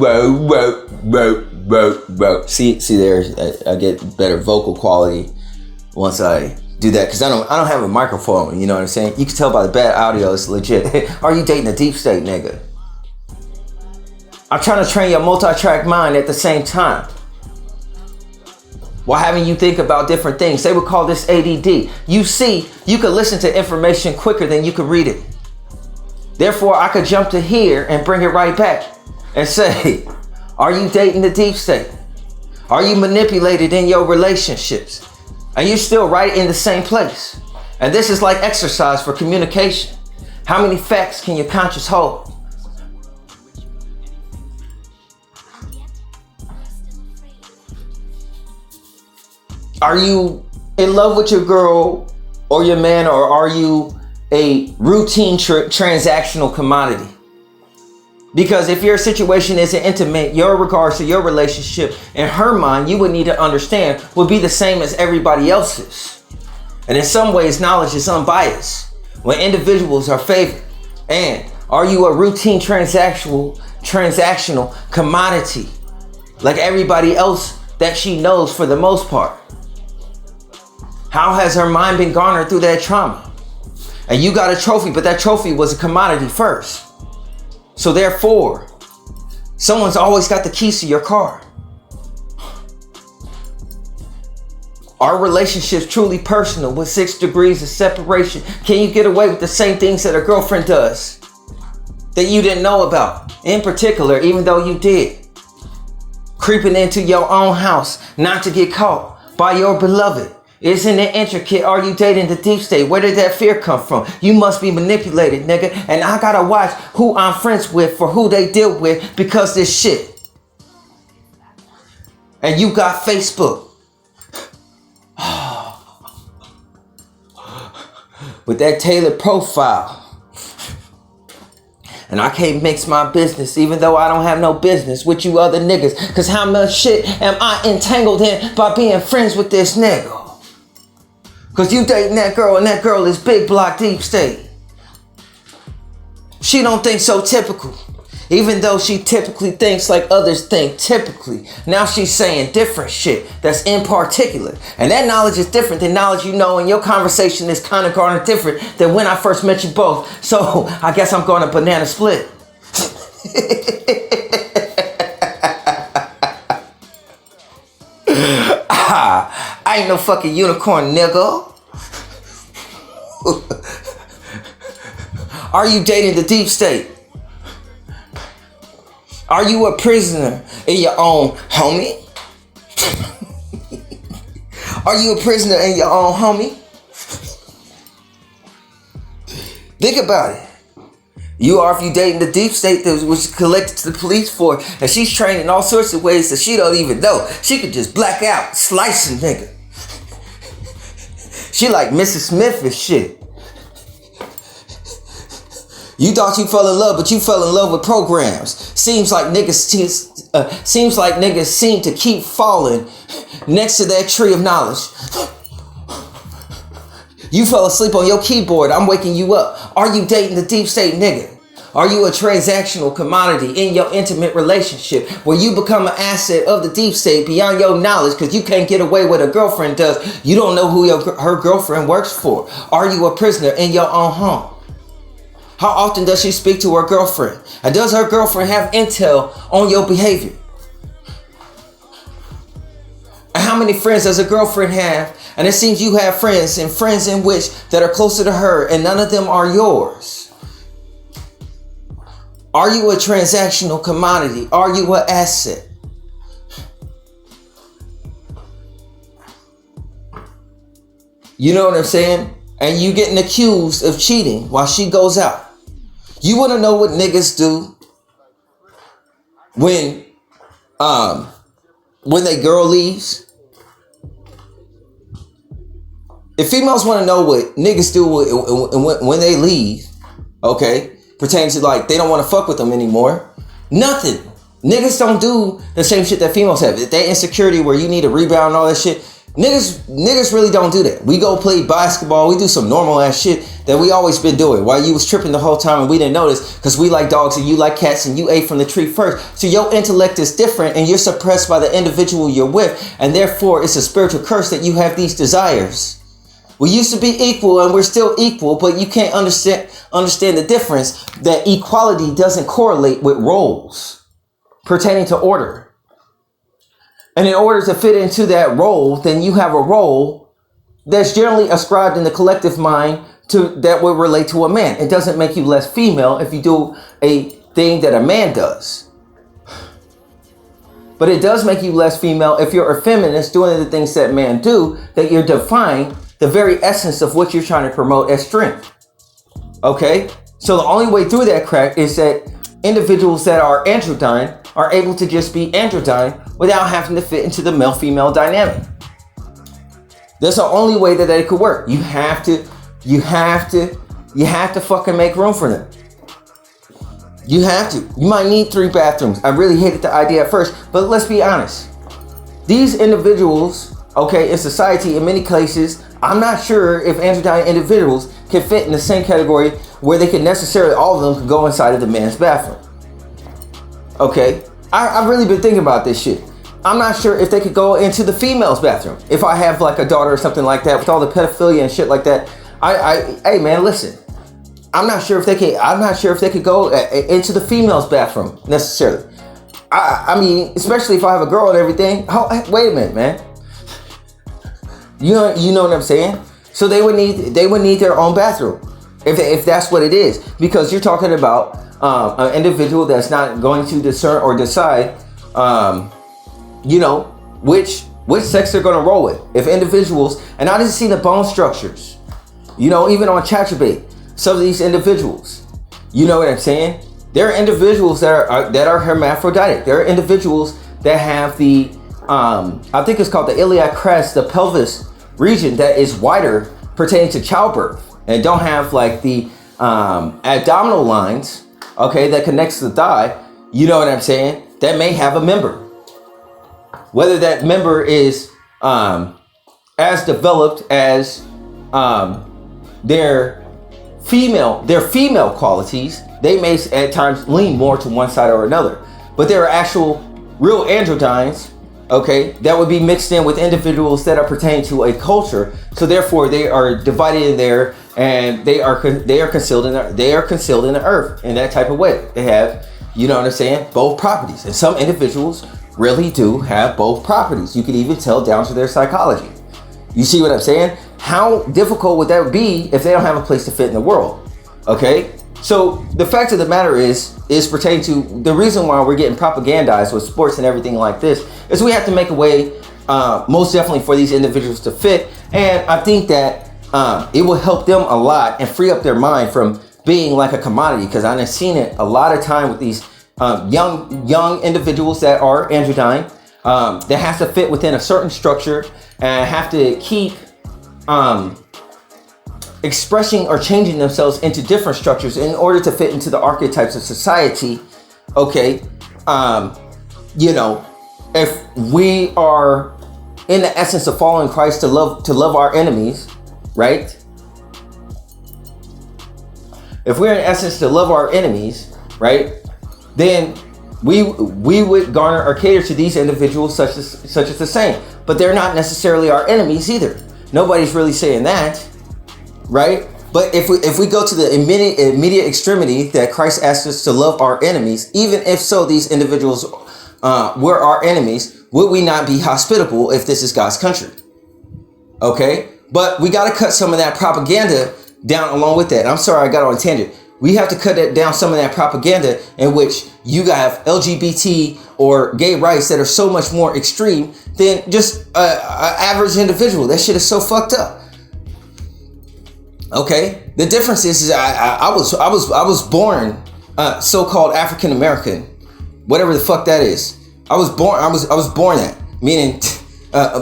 See there, I get better vocal quality once I do that, because I don't have a microphone, you know what I'm saying? You can tell by the bad audio, it's legit. Are you dating a deep state nigga? I'm trying to train your multi-track mind at the same time, while having you think about different things. They would call this ADD. You see, you could listen to information quicker than you could read it. Therefore, I could jump to here and bring it right back and say, are you dating the deep state? Are you manipulated in your relationships? And you're still right in the same place. And this is like exercise for communication. How many facts can your conscience hold? Are you in love with your girl or your man, or are you a routine transactional commodity? Because if your situation isn't intimate, your regards to your relationship, in her mind, you would need to understand, would be the same as everybody else's. And in some ways, knowledge is unbiased when individuals are favored. And are you a routine transactional commodity like everybody else that she knows for the most part? How has her mind been garnered through that trauma? And you got a trophy, but that trophy was a commodity first. So therefore, someone's always got the keys to your car. Are relationships truly personal with 6 degrees of separation? Can you get away with the same things that a girlfriend does that you didn't know about? In particular, even though you did. Creeping into your own house, not to get caught by your beloved. Isn't it intricate? Are you dating the deep state? Where did that fear come from? You must be manipulated, nigga. And I gotta watch who I'm friends with for who they deal with because this shit. And you got Facebook. With that tailored profile. And I can't mix my business, even though I don't have no business with you other niggas. Cause how much shit am I entangled in by being friends with this nigga? Cause you dating that girl and that girl is big block deep state. She don't think so typical. Even though she typically thinks like others think typically. Now she's saying different shit that's in particular. And that knowledge is different than knowledge you know, and your conversation is kind of garnered different than when I first met you both. So I guess I'm going to banana split. I ain't no fucking unicorn, nigga. Are you dating the deep state? Are you a prisoner in your own homie? Are you a prisoner in your own homie? Think about it. You are if you dating the deep state that was collected to the police for, and she's trained in all sorts of ways that she don't even know. She could just black out, slice a nigga. She like Mrs. Smith and shit. You thought you fell in love, but you fell in love with programs. Seems like niggas seem to keep falling next to that tree of knowledge. You fell asleep on your keyboard. I'm waking you up. Are you dating the deep state nigga? Are you a transactional commodity in your intimate relationship where you become an asset of the deep state beyond your knowledge because you can't get away what a girlfriend does? You don't know who her girlfriend works for. Are you a prisoner in your own home? How often does she speak to her girlfriend? And does her girlfriend have intel on your behavior? And how many friends does a girlfriend have? And it seems you have friends, and friends in which that are closer to her, and none of them are yours. Are you a transactional commodity? Are you an asset? You know what I'm saying? And you getting accused of cheating while she goes out. You want to know what niggas do when they girl leaves? If females want to know what niggas do when they leave, okay, pertaining to like they don't want to fuck with them anymore, nothing. Niggas don't do the same shit that females have. That insecurity where you need a rebound and all that shit. Niggas really don't do that. We go play basketball. We do some normal ass shit that we always been doing while you was tripping the whole time and we didn't notice because we like dogs and you like cats and you ate from the tree first. So your intellect is different and you're suppressed by the individual you're with, and therefore it's a spiritual curse that you have these desires. We used to be equal and we're still equal, but you can't understand the difference that equality doesn't correlate with roles pertaining to order. And in order to fit into that role, then you have a role that's generally ascribed in the collective mind that will relate to a man. It doesn't make you less female if you do a thing that a man does. But it does make you less female if you're a feminist doing the things that men do, that you're defying the very essence of what you're trying to promote as strength. Okay? So the only way through that crack is that individuals that are androgyne are able to just be androgyne without having to fit into the male-female dynamic. That's the only way that it could work. You have to fucking make room for them. You have to. You might need 3 bathrooms. I really hated the idea at first, but let's be honest. These individuals, okay, in society, in many cases, I'm not sure if androgyne individuals can fit in the same category where they can necessarily, all of them could go inside of the man's bathroom. Okay, I've really been thinking about this shit. I'm not sure if they could go into the female's bathroom. If I have like a daughter or something like that with all the pedophilia and shit like that, hey man, listen. I'm not sure if they could go into the female's bathroom necessarily. I mean, especially if I have a girl and everything. Oh, wait a minute, man. You know what I'm saying? So they would need their own bathroom if that's what it is, because you're talking about an individual that's not going to discern or decide, which sex they're going to roll with. If individuals, and I didn't see the bone structures, even on Chatterbait, some of these individuals, you know what I'm saying? There are individuals that are hermaphroditic. There are individuals that have the, I think it's called the iliac crest, the pelvis region that is wider pertaining to childbirth, and don't have like the abdominal lines, okay, that connects to the thigh. You know what I'm saying? That may have a member. Whether that member is as developed as their female qualities, they may at times lean more to one side or another. But there are actual real androgynes, okay, that would be mixed in with individuals that are pertaining to a culture. So therefore they are divided in there, and they are concealed in the earth in that type of way. They have, you know what I'm saying, both properties. And some individuals really do have both properties. You can even tell down to their psychology. You see what I'm saying? How difficult would that be if they don't have a place to fit in the world? Okay? So the fact of the matter is pertaining to the reason why we're getting propagandized with sports and everything like this is we have to make a way, most definitely, for these individuals to fit. And I think that it will help them a lot and free up their mind from being like a commodity, because I've seen it a lot of time with these young individuals that are androgyne, that has to fit within a certain structure and have to keep expressing or changing themselves into different structures in order to fit into the archetypes of society. Okay, if we are in the essence of following Christ to love our enemies, right? If we're in essence to love our enemies, right, then we would garner or cater to these individuals such as the same. But they're not necessarily our enemies either. Nobody's really saying that, right? But if we go to the immediate extremity that Christ asks us to love our enemies, even if so these individuals were our enemies, would we not be hospitable if this is God's country? Okay, but we got to cut some of that propaganda down along with that. I'm sorry I got on a tangent. We have to cut it down, some of that propaganda in which you have LGBT or gay rights that are so much more extreme than just an average individual. That shit is so fucked up. Okay, the difference is I was born so-called African American, whatever the fuck that is. I was born that, meaning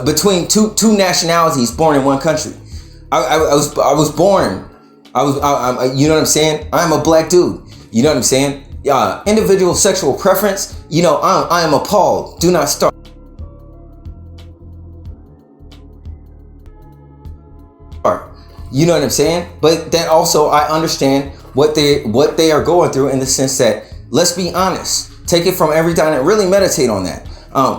between two nationalities, born in one country. I was born. You know what I'm saying? I'm a black dude. You know what I'm saying? Individual sexual preference. You know, I am appalled. Do not start. You know what I'm saying? But then also I understand what they are going through in the sense that, let's be honest, take it from every dime and really meditate on that.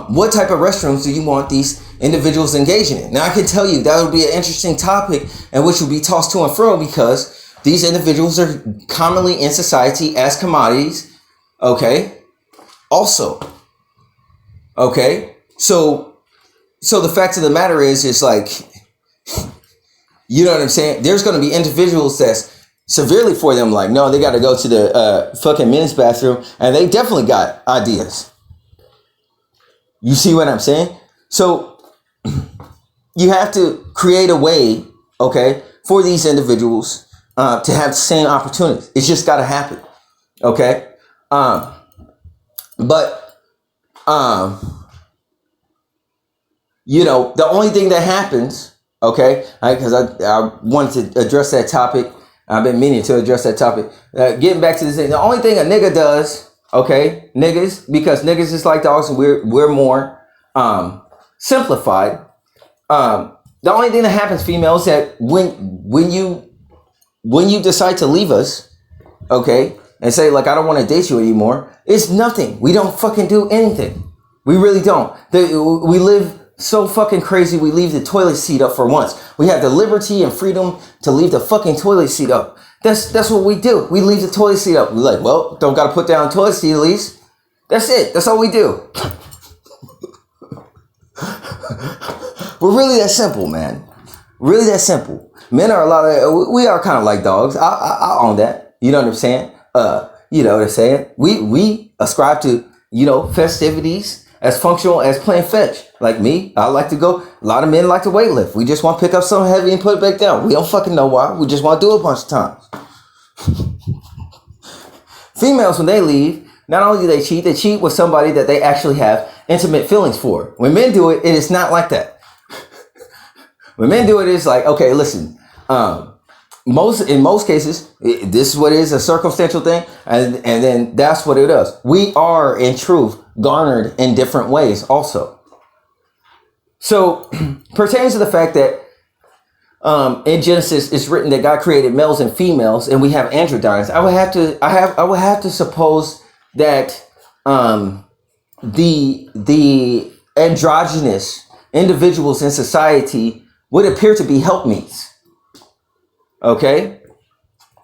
What type of restrooms do you want these individuals engaging in? Now I can tell you that would be an interesting topic and which would be tossed to and fro because these individuals are commonly in society as commodities. Okay. Also. Okay. So the fact of the matter is like, you know what I'm saying? There's going to be individuals that's severely for them. Like, no, they got to go to the fucking men's bathroom, and they definitely got ideas. You see what I'm saying? So you have to create a way, okay, for these individuals to have the same opportunities. It's just got to happen. Okay. You know, the only thing that happens, okay, because I wanted to address that topic. I've been meaning to address that topic. Getting back to this thing, the only thing a nigga does, okay, niggas, because niggas is like dogs and we're more simplified. The only thing that happens, females, that when you decide to leave us, okay, and say like I don't want to date you anymore, it's nothing. We don't fucking do anything. We really don't. We live so fucking crazy. We leave the toilet seat up for once. We have the liberty and freedom to leave the fucking toilet seat up. That's what we do. We leave the toilet seat up. We're like, well, don't gotta put down the toilet seat at least. That's it. That's all we do. We're really that simple, man. Really that simple. Men are we are kind of like dogs. I own that. You know what I'm saying? You know what I'm saying? We ascribe to, you know, festivities as functional as playing fetch. Like me, I like to go. A lot of men like to weightlift. We just want to pick up something heavy and put it back down. We don't fucking know why. We just want to do it a bunch of times. Females, when they leave, not only do they cheat with somebody that they actually have intimate feelings for. When men do it, it is not like that. When men do it, it's like, okay, listen, in most cases, this is what it is, a circumstantial thing, and then that's what it does. We are, in truth, garnered in different ways also. So, pertains to the fact that in Genesis it's written that God created males and females, and we have androgynes. I would have to suppose that the androgynous individuals in society would appear to be helpmeets. Okay?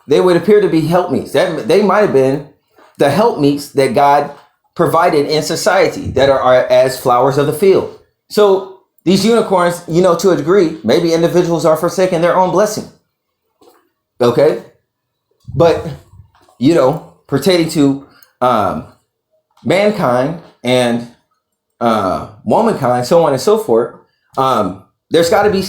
They would appear to be helpmeets. They might have been the helpmeets that God provided in society that are as flowers of the field. So these unicorns, you know, to a degree, maybe individuals are forsaking their own blessing. Okay? But, you know, pertaining to mankind and womankind, so on and so forth, there's got to be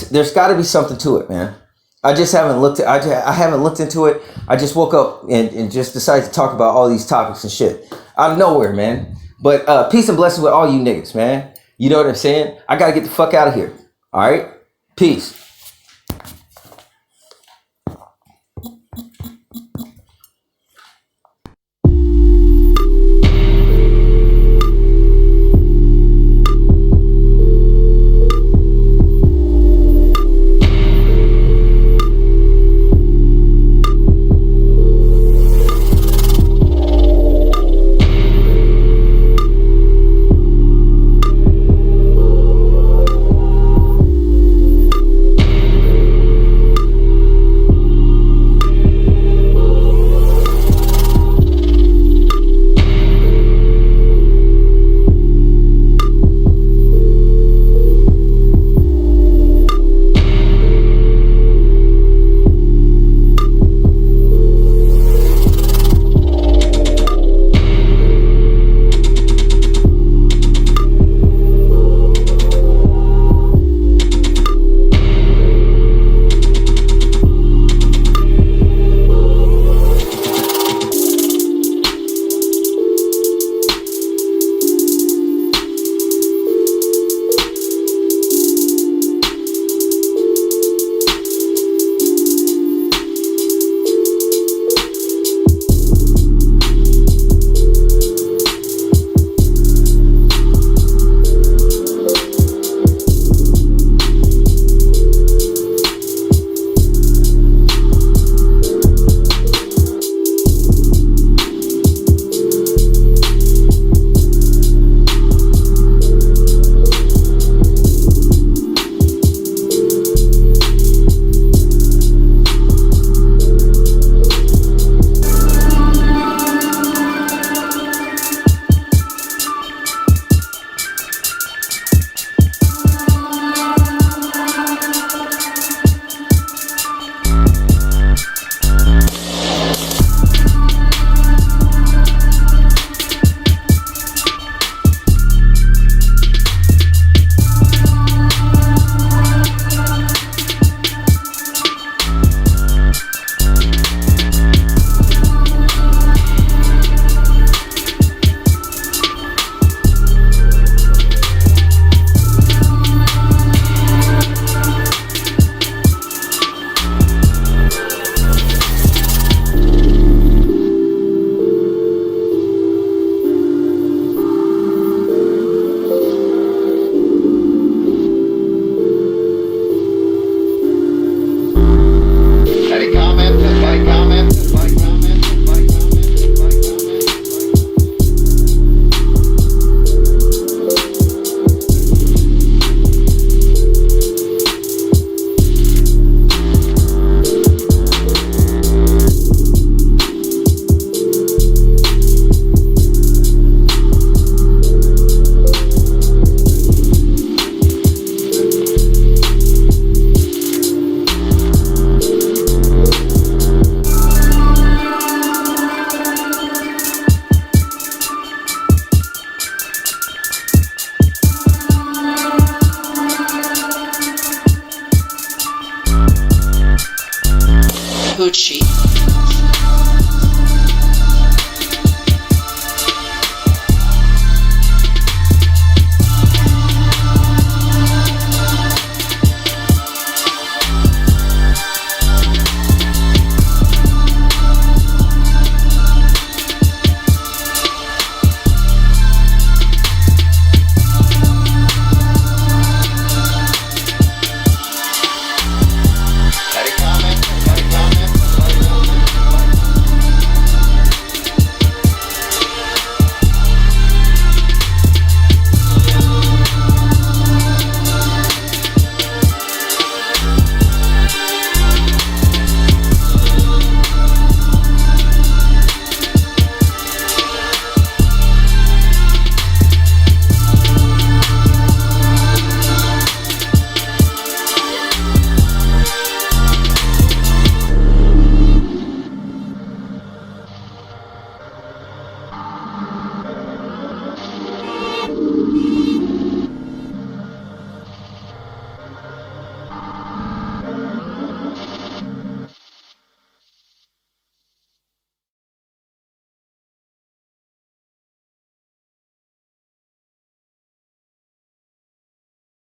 something to it, man. I just haven't looked I haven't looked into it. I just woke up and just decided to talk about all these topics and shit out of nowhere, man. But peace and blessings with all you niggas, man. You know what I'm saying? I gotta get the fuck out of here. All right? Peace.